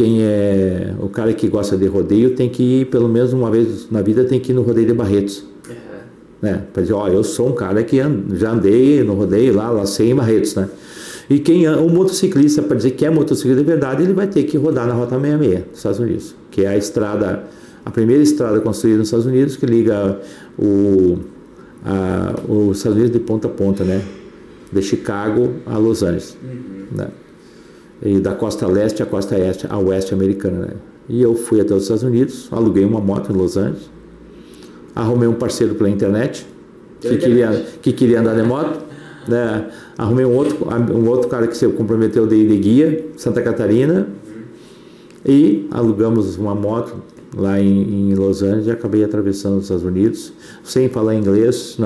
o cara que gosta de rodeio tem que ir pelo menos uma vez na vida, tem que ir no rodeio de Barretos, né, para dizer, eu sou um cara que já andei no rodeio lá sei em Barretos, né. E o motociclista, para dizer que é motociclista de verdade, ele vai ter que rodar na Rota 66 dos Estados Unidos, que é a primeira estrada construída nos Estados Unidos, que liga os Estados Unidos de ponta a ponta, né, de Chicago a Los Angeles, né, e da costa leste à costa oeste americana, né. E eu fui até os Estados Unidos, aluguei uma moto em Los Angeles, arrumei um parceiro pela internet que queria andar de moto, né. Arrumei um outro cara que se comprometeu de ir de guia, Santa Catarina, e alugamos uma moto lá em Los Angeles, e acabei atravessando os Estados Unidos sem falar inglês.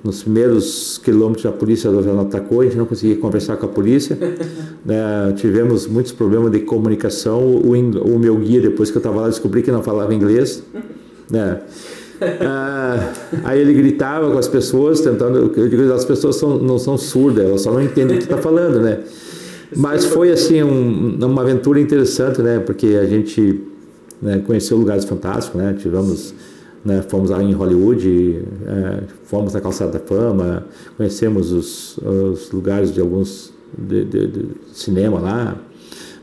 Nos primeiros quilômetros a polícia já nos atacou, a gente não conseguia conversar com a polícia, né? Tivemos muitos problemas de comunicação. O meu guia, depois que eu estava lá, descobri que não falava inglês, né? Aí ele gritava com as pessoas, eu digo, as pessoas não são surdas, elas só não entendem o que está falando, né? Mas foi assim uma aventura interessante, né? Porque a gente, né, conheceu lugares fantásticos, né? Fomos lá em Hollywood, fomos na Calçada da Fama, conhecemos os lugares de alguns de cinema lá.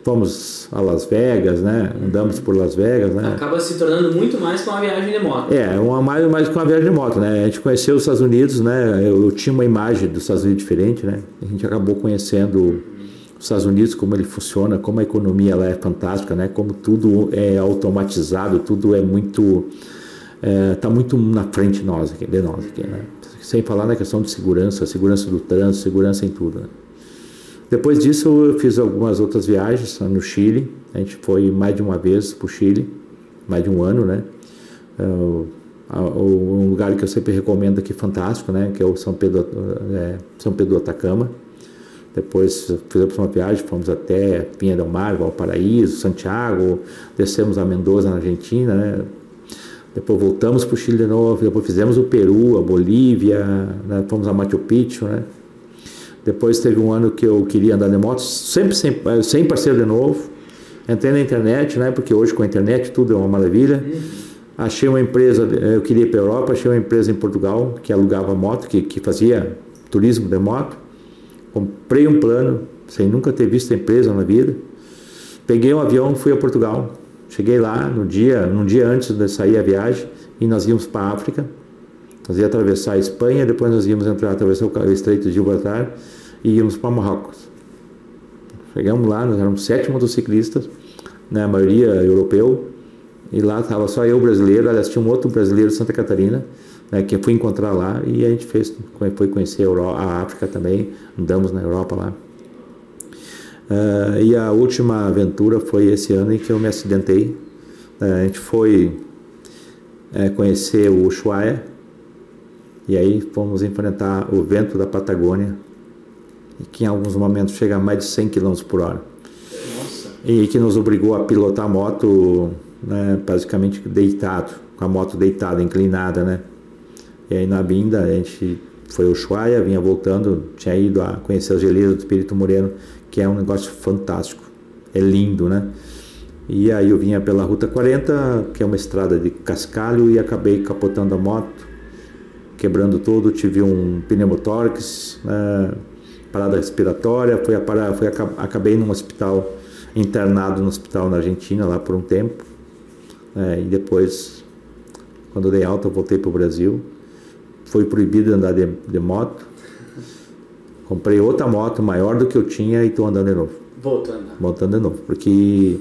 Fomos a Las Vegas, né? Andamos por Las Vegas, né? Acaba se tornando muito mais com uma viagem de moto. Mais com uma viagem de moto, né? A gente conheceu os Estados Unidos, né? Eu tinha uma imagem dos Estados Unidos diferente, né? A gente acabou conhecendo os Estados Unidos, como ele funciona, como a economia lá é fantástica, né? Como tudo é automatizado, tudo é muito... tá muito na frente de nós aqui, né? Sem falar na questão de segurança do trânsito, segurança em tudo, né? Depois disso eu fiz algumas outras viagens no Chile. A gente foi mais de uma vez para o Chile, mais de um ano, né? Um lugar que eu sempre recomendo aqui, fantástico, né? Que é o São Pedro do Atacama. Depois fizemos uma viagem, fomos até Viña del Mar, Valparaíso, Santiago, descemos a Mendoza, na Argentina, né? Depois voltamos para o Chile de novo, depois fizemos o Peru, a Bolívia, né? Fomos a Machu Picchu, né? Depois teve um ano que eu queria andar de moto, sempre sem parceiro de novo. Entrei na internet, né? Porque hoje com a internet tudo é uma maravilha. Achei uma empresa, eu queria ir para a Europa, achei uma empresa em Portugal que alugava moto, que fazia turismo de moto. Comprei um plano, sem nunca ter visto a empresa na vida. Peguei um avião, fui a Portugal. Cheguei lá num dia antes de sair a viagem, e nós íamos para a África. Nós íamos atravessar a Espanha, depois nós íamos atravessar o Estreito de Gibraltar e íamos para Marrocos. Chegamos lá, nós éramos 7 motociclistas, né, a maioria europeu, e lá estava só eu brasileiro. Aliás, tinha um outro brasileiro de Santa Catarina, né, que eu fui encontrar lá, e a gente foi conhecer a África também, andamos na Europa lá. E a última aventura foi esse ano em que eu me acidentei. A gente foi conhecer o Ushuaia, e aí fomos enfrentar o vento da Patagônia, que em alguns momentos chega a mais de 100 km por hora. Nossa. E que nos obrigou a pilotar a moto, né, basicamente deitado, com a moto deitada, inclinada, né? E aí na vinda a gente foi ao Ushuaia, vinha voltando, tinha ido a conhecer as geleiras do Espírito Moreno, que é um negócio fantástico, é lindo, né? E aí eu vinha pela Ruta 40, que é uma estrada de cascalho, e acabei capotando a moto, quebrando tudo, tive um pneumotórax, parada respiratória, acabei num hospital, internado no hospital na Argentina, lá por um tempo, e depois, quando dei alta, eu voltei para o Brasil, fui proibido de andar de moto, comprei outra moto maior do que eu tinha e estou andando de novo. Voltando de novo, porque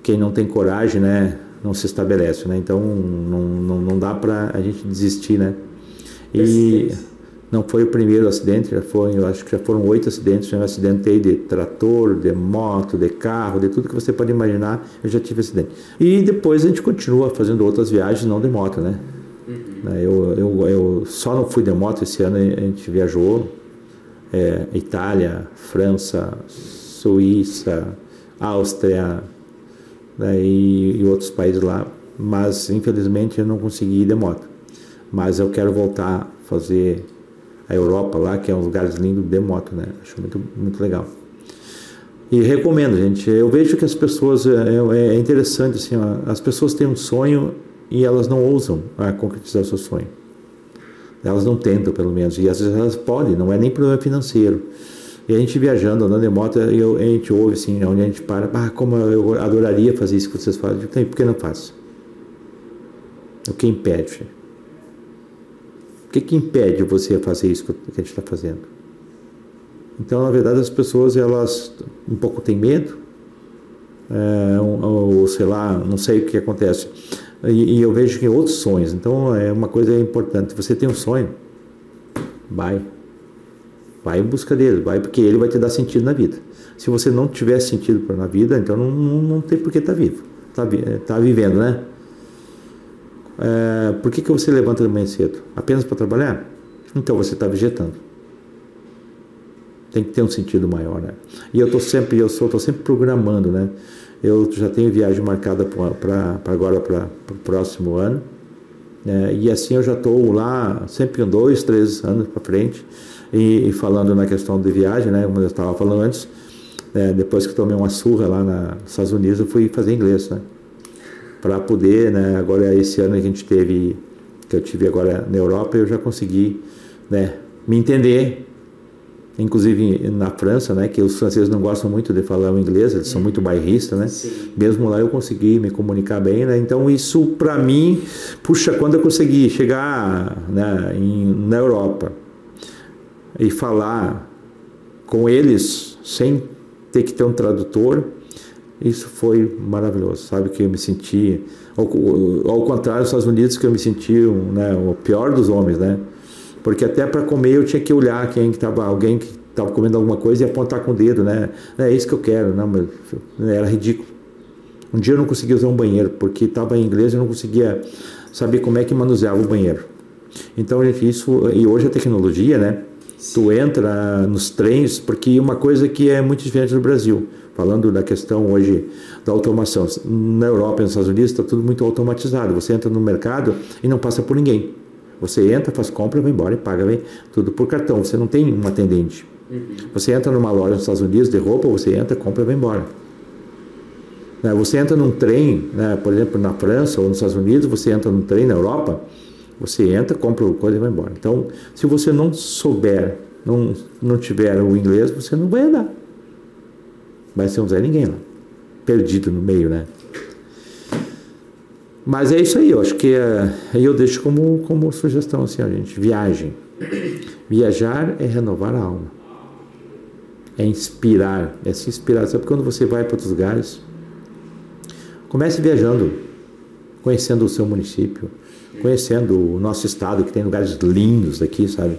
quem não tem coragem, né, não se estabelece, né, então não dá para a gente desistir, né. E não foi o primeiro acidente, eu acho que já foram 8 acidentes, já me acidentei de trator, de moto, de carro, de tudo que você pode imaginar, eu já tive acidente. E depois a gente continua fazendo outras viagens, não de moto, né. Eu só não fui de moto esse ano, a gente viajou, Itália, França, Suíça, Áustria, né, e outros países lá, mas infelizmente eu não consegui ir de moto. Mas eu quero voltar a fazer a Europa lá, que é um lugar lindo de moto, né? Acho muito, muito legal. E recomendo, gente. Eu vejo que as pessoas, é interessante, assim, ó, as pessoas têm um sonho e elas não ousam concretizar o seu sonho. Elas não tentam, pelo menos. E às vezes elas podem, não é nem problema financeiro. E a gente viajando, andando de moto, a gente ouve, assim, onde a gente para, como eu adoraria fazer isso que vocês fazem. Por que não faço? O que impede? O que impede você fazer isso que a gente está fazendo? Então, na verdade, as pessoas, elas um pouco têm medo, ou sei lá, não sei o que acontece. E eu vejo que outros sonhos. Então, é uma coisa importante. Você tem um sonho, vai em busca dele, porque ele vai te dar sentido na vida. Se você não tiver sentido na vida, então não tem por que estar vivo, tá vivendo, né? Por que você levanta de manhã cedo? Apenas para trabalhar? Então você está vegetando. Tem que ter um sentido maior, né? E eu estou sempre programando, né? Eu já tenho viagem marcada agora para o próximo ano, e assim eu já estou lá sempre 2, 3 anos para frente, e falando na questão de viagem, né? Como eu estava falando antes, depois que tomei uma surra lá nos Estados Unidos, eu fui fazer inglês, né? Para poder, né, agora esse ano que eu tive agora na Europa, eu já consegui, né, me entender, inclusive na França, né, que os franceses não gostam muito de falar o inglês, eles são muito bairristas, né. Sim. Mesmo lá eu consegui me comunicar bem, né, então isso para mim, puxa, quando eu consegui chegar, né, na Europa e falar com eles sem ter que ter um tradutor, isso foi maravilhoso, sabe, que eu me senti, ao contrário dos Estados Unidos, que eu me senti né, o pior dos homens, né, porque até para comer eu tinha que olhar alguém que estava comendo alguma coisa e apontar com o dedo, né, é isso que eu quero, não, mas era ridículo. Um dia eu não conseguia usar um banheiro, porque estava em inglês e eu não conseguia saber como é que manuseava o banheiro. Então, gente, e hoje a tecnologia, né, tu entra nos trens, porque uma coisa que é muito diferente do Brasil, falando da questão hoje da automação. Na Europa e nos Estados Unidos está tudo muito automatizado. Você entra no mercado e não passa por ninguém. Você entra, faz compra, vai embora e paga, vem tudo por cartão. Você não tem um atendente. Você entra numa loja nos Estados Unidos de roupa, você entra, compra e vai embora. Você entra num trem, né, por exemplo, na França ou nos Estados Unidos, você entra num trem na Europa, você entra, compra coisa e vai embora. Então, se você não souber, não tiver o inglês, você não vai andar. Vai ser um Zé Ninguém lá, perdido no meio, né? Mas é isso aí, eu acho que eu deixo como sugestão assim, a gente, viagem. Viajar é renovar a alma, é inspirar, é se inspirar. Sabe quando você vai para outros lugares, comece viajando, conhecendo o seu município, conhecendo o nosso estado, que tem lugares lindos aqui, sabe?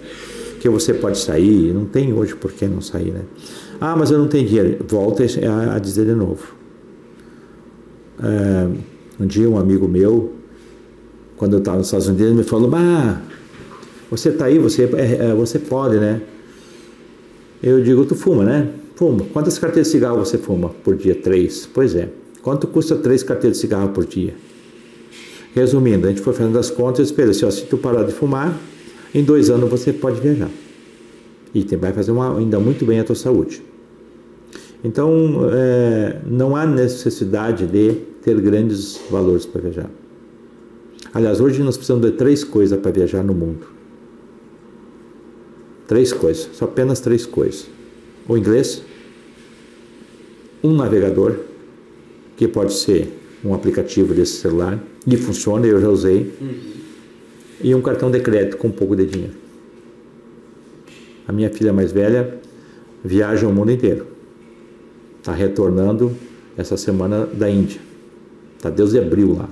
Que você pode sair, não tem hoje por que não sair, né? Ah, mas eu não tenho dinheiro. Volta a dizer de novo. Um dia um amigo meu, quando eu estava nos Estados Unidos, me falou, você está aí, você pode, né? Eu digo, tu fuma, né? Fuma. Quantas carteiras de cigarro você fuma por dia? 3. Pois é. Quanto custa 3 carteiras de cigarro por dia? Resumindo, a gente foi fazendo as contas e disse, se tu parar de fumar, em 2 anos você pode viajar. E vai fazer ainda muito bem a tua saúde. Então, não há necessidade de ter grandes valores para viajar. Aliás, hoje nós precisamos de 3 coisas para viajar no mundo. 3 coisas, só apenas 3 coisas. O inglês, um navegador, que pode ser um aplicativo desse celular, e funciona, eu já usei, e um cartão de crédito com um pouco de dinheiro. A minha filha mais velha viaja o mundo inteiro. Está retornando essa semana da Índia. Está Deus de abril lá.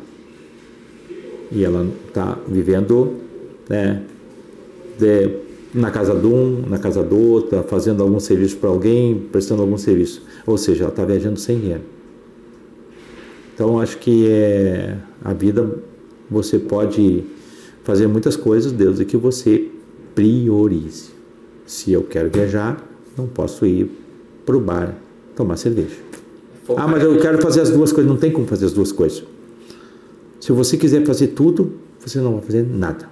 E ela está vivendo, né, na casa de um, na casa do outro, tá fazendo algum serviço para alguém, prestando algum serviço. Ou seja, ela está viajando sem dinheiro. Então, acho que a vida, você pode fazer muitas coisas, desde que você priorize. Se eu quero viajar, não posso ir para o bar tomar cerveja. Mas eu quero fazer as 2 coisas. Não tem como fazer as 2 coisas. Se você quiser fazer tudo, você não vai fazer nada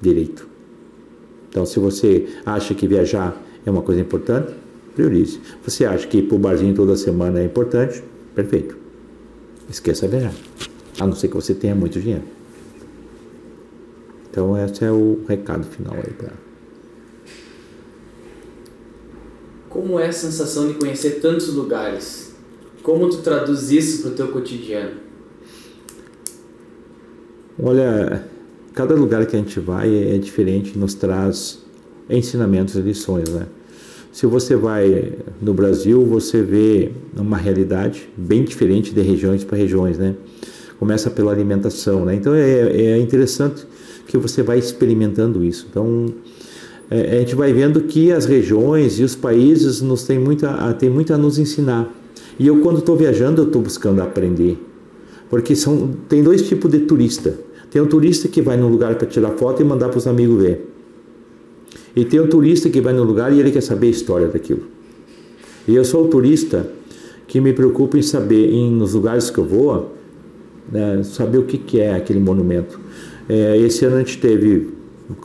direito. Então, se você acha que viajar é uma coisa importante, priorize. Você acha que ir para o barzinho toda semana é importante, perfeito. Esqueça viajar. A não ser que você tenha muito dinheiro. Então, esse é o recado final aí para... Como é a sensação de conhecer tantos lugares? Como tu traduz isso para o teu cotidiano? Olha, cada lugar que a gente vai é diferente, nos traz ensinamentos e lições, né? Se você vai no Brasil, você vê uma realidade bem diferente de regiões para regiões, né? Começa pela alimentação, né? Então é interessante que você vai experimentando isso. Então a gente vai vendo que as regiões e os países têm muito a nos ensinar. E eu, quando estou viajando, eu estou buscando aprender. Porque tem 2 tipos de turista. Tem um turista que vai num lugar para tirar foto e mandar para os amigos ver. E tem um turista que vai no lugar e ele quer saber a história daquilo. E eu sou o turista que me preocupa em saber, nos lugares que eu vou, né, saber o que é aquele monumento. Esse ano a gente teve,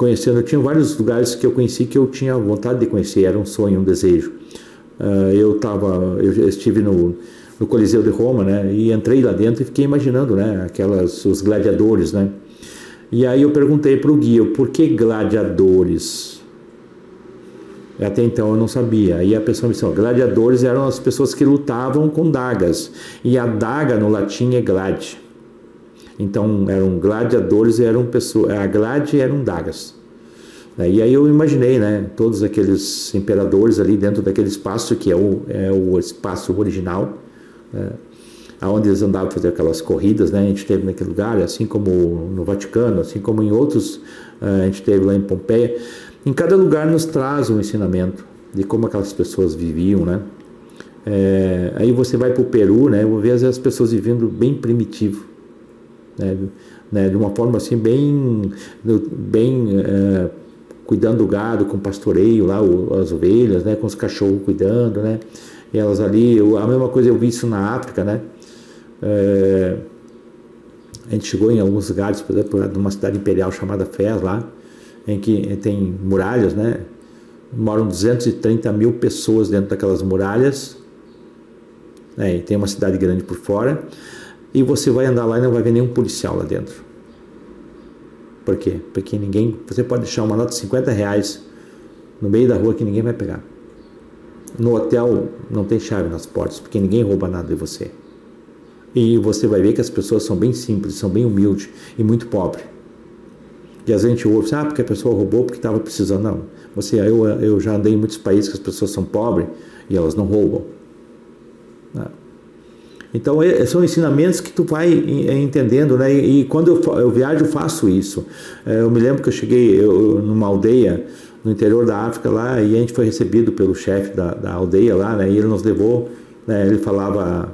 eu tinha vários lugares que eu conheci que eu tinha vontade de conhecer, era um sonho, um desejo. Eu estive no Coliseu de Roma, né, e entrei lá dentro e fiquei imaginando, né, os gladiadores, né. E aí eu perguntei para o guia, por que gladiadores? Até então eu não sabia. Aí a pessoa me disse, gladiadores eram as pessoas que lutavam com dagas. E a daga no latim é glade. Então eram gladiadores, a glade eram dagas. E aí eu imaginei, né, todos aqueles imperadores ali dentro daquele espaço que é o espaço original, onde eles andavam fazer aquelas corridas, né? A gente teve naquele lugar, assim como no Vaticano, assim como em outros, a gente teve lá em Pompeia. Em cada lugar nos traz um ensinamento de como aquelas pessoas viviam, né? Aí você vai para o Peru, né? Vou ver as pessoas vivendo bem primitivo, né? De uma forma assim bem cuidando do gado, com pastoreio lá, as ovelhas, né? Com os cachorros cuidando, né? E elas ali, a mesma coisa eu vi isso na África, né? A gente chegou em alguns lugares, por exemplo, numa cidade imperial chamada Fez lá, em que tem muralhas, né? Moram 230 mil pessoas dentro daquelas muralhas, e tem uma cidade grande por fora, e você vai andar lá e não vai ver nenhum policial lá dentro. Por quê? Porque você pode deixar uma nota de 50 reais no meio da rua que ninguém vai pegar. No hotel não tem chave nas portas, porque ninguém rouba nada de você. E você vai ver que as pessoas são bem simples, são bem humildes e muito pobres. E às vezes a gente ouve, porque a pessoa roubou porque estava precisando. Não. Eu já andei em muitos países que as pessoas são pobres e elas não roubam. Então são ensinamentos que tu vai entendendo, né? E quando eu viajo eu faço isso. Eu me lembro que eu cheguei numa aldeia no interior da África lá, e a gente foi recebido pelo chefe da aldeia lá, né? E ele nos levou, né? Ele falava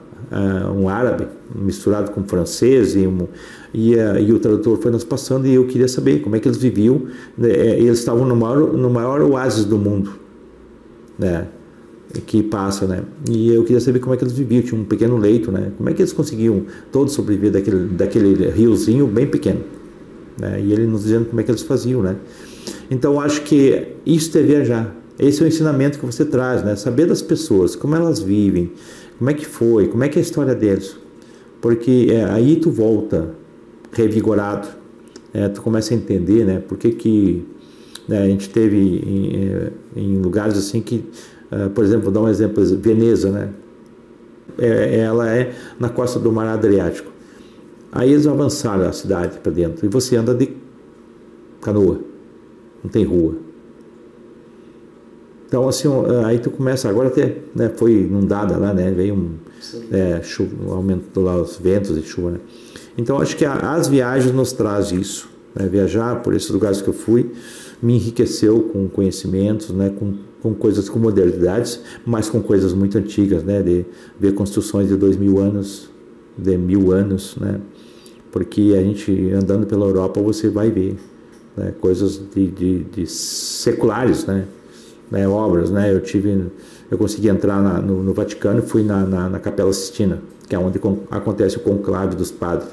um árabe misturado com francês e o tradutor foi nos passando, e eu queria saber como é que eles viviam, né? Eles estavam no maior oásis do mundo, né? Que passa, né? E eu queria saber como é que eles viviam. Tinha um pequeno leito, né? Como é que eles conseguiam todos sobreviver daquele riozinho bem pequeno, né? E ele nos dizendo como é que eles faziam, né? Então eu acho que isso é viajar. Esse é o ensinamento que você traz, né? Saber das pessoas, como elas vivem, como é que foi, como é que é a história deles. Porque aí tu volta revigorado, tu começa a entender, né? Por que né? A gente teve em lugares assim que, por exemplo, vou dar um exemplo, Veneza, né? Ela é na costa do Mar Adriático. Aí eles avançaram a cidade para dentro e você anda de canoa, não tem rua. Então assim, aí tu começa, agora até, né, foi inundada lá, né, veio chuva, aumentou lá os ventos e chuva, né? Então acho que as viagens nos trazem isso, né? Viajar por esses lugares que eu fui me enriqueceu com conhecimentos, né, com coisas, com modernidades, mas com coisas muito antigas, né, de ver construções de 2000 anos, de 1000 anos, né, porque a gente andando pela Europa você vai ver, né, coisas de seculares, né, obras, né, eu consegui entrar no Vaticano, fui na Capela Sistina, que é onde acontece o conclave dos padres.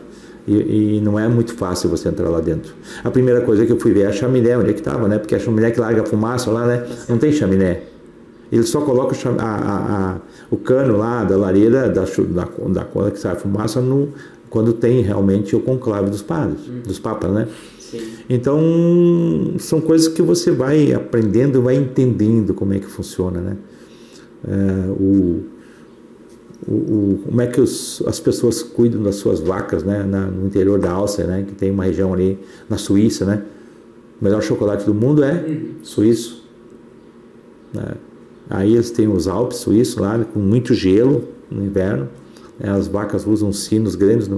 E não é muito fácil você entrar lá dentro. A primeira coisa que eu fui ver é a chaminé, onde é que estava, né? Porque a chaminé que larga a fumaça lá, né? Não tem chaminé. Ele só coloca o cano lá da lareira, da coisa que sai a fumaça, quando tem realmente o conclave dos padres, dos papas, né? Sim. Então, são coisas que você vai aprendendo, vai entendendo como é que funciona, né? Como é que as pessoas cuidam das suas vacas, né, no interior da Áustria, né, que tem uma região ali na Suíça, né, o melhor chocolate do mundo é suíço, né? Aí eles têm os Alpes suíços lá, com muito gelo no inverno, né, as vacas usam sinos grandes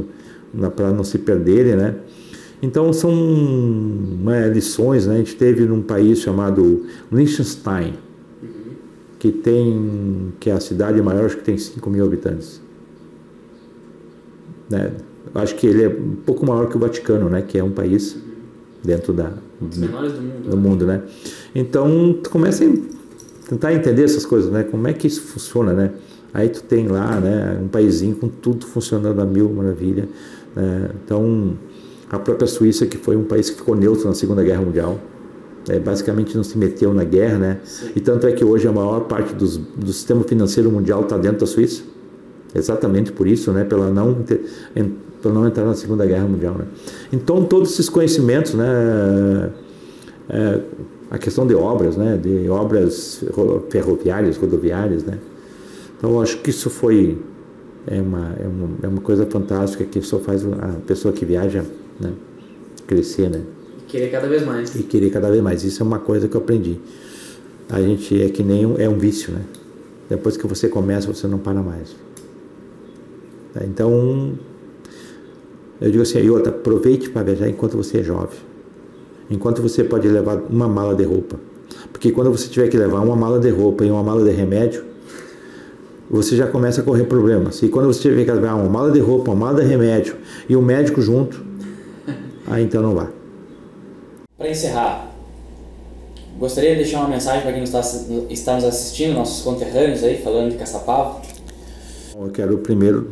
para não se perderem, né. Então são lições, né. A gente teve num país chamado Liechtenstein, que é a cidade maior, acho que tem 5.000 habitantes. Né? Acho que ele é um pouco maior que o Vaticano, né? Que é um país dentro dos menores do mundo. Do mundo, né? Então, tu começa a tentar entender essas coisas, né? Como é que isso funciona, né? Aí tu tem lá, né, um paísinho com tudo funcionando a mil maravilha. Né? Então, a própria Suíça, que foi um país que ficou neutro na Segunda Guerra Mundial, basicamente não se meteu na guerra, né? Sim. E tanto é que hoje a maior parte do sistema financeiro mundial está dentro da Suíça, exatamente por isso, né? Pela não entrar na Segunda Guerra Mundial, né? Então todos esses conhecimentos, né? A questão de obras, né? De obras ferroviárias, rodoviárias, né? Então eu acho que isso foi uma coisa fantástica que só faz a pessoa que viaja, né, crescer, né? Querer cada vez mais. E querer cada vez mais. Isso é uma coisa que eu aprendi. A gente é que nem um vício, né? Depois que você começa, você não para mais. Então, eu digo assim, Iota, aproveite para viajar enquanto você é jovem. Enquanto você pode levar uma mala de roupa. Porque quando você tiver que levar uma mala de roupa e uma mala de remédio, você já começa a correr problemas. E quando você tiver que levar uma mala de roupa, uma mala de remédio e um médico junto, aí então não vá. Para encerrar, gostaria de deixar uma mensagem para quem está nos assistindo, nossos conterrâneos aí, falando de Caçapava. Eu quero primeiro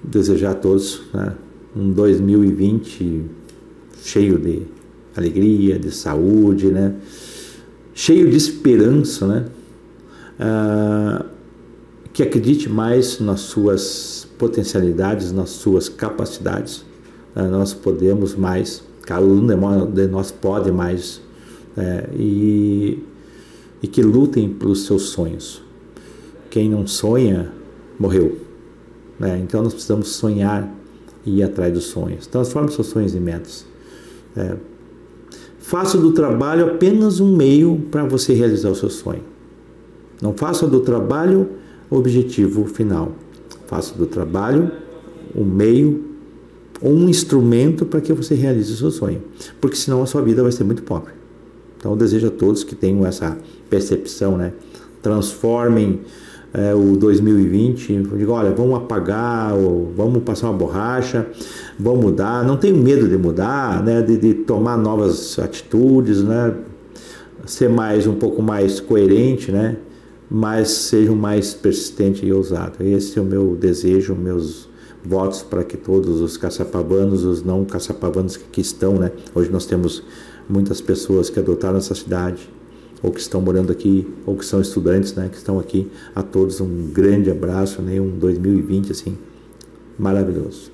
desejar a todos, né, um 2020 cheio de alegria, de saúde, né, cheio de esperança, né, que acredite mais nas suas potencialidades, nas suas capacidades. Nós podemos mais. Cada um de nós pode mais, e que lutem pelos seus sonhos. Quem não sonha, morreu. Né? Então nós precisamos sonhar e ir atrás dos sonhos. Transforme seus sonhos em metas. Faça do trabalho apenas um meio para você realizar o seu sonho. Não faça do trabalho o objetivo final. Faça do trabalho um meio, um instrumento para que você realize o seu sonho, porque senão a sua vida vai ser muito pobre. Então eu desejo a todos que tenham essa percepção, né? Transformem o 2020, digo, olha, vamos apagar, ou vamos passar uma borracha, vamos mudar, não tenho medo de mudar, né? De tomar novas atitudes, né? Ser um pouco mais coerente, né? Mas sejam mais persistente e ousado. Esse é o meu desejo, meus votos para que todos os caçapavanos, os não caçapavanos que aqui estão, né? Hoje nós temos muitas pessoas que adotaram essa cidade, ou que estão morando aqui, ou que são estudantes, né? Que estão aqui. A todos um grande abraço, né? Um 2020 assim, maravilhoso.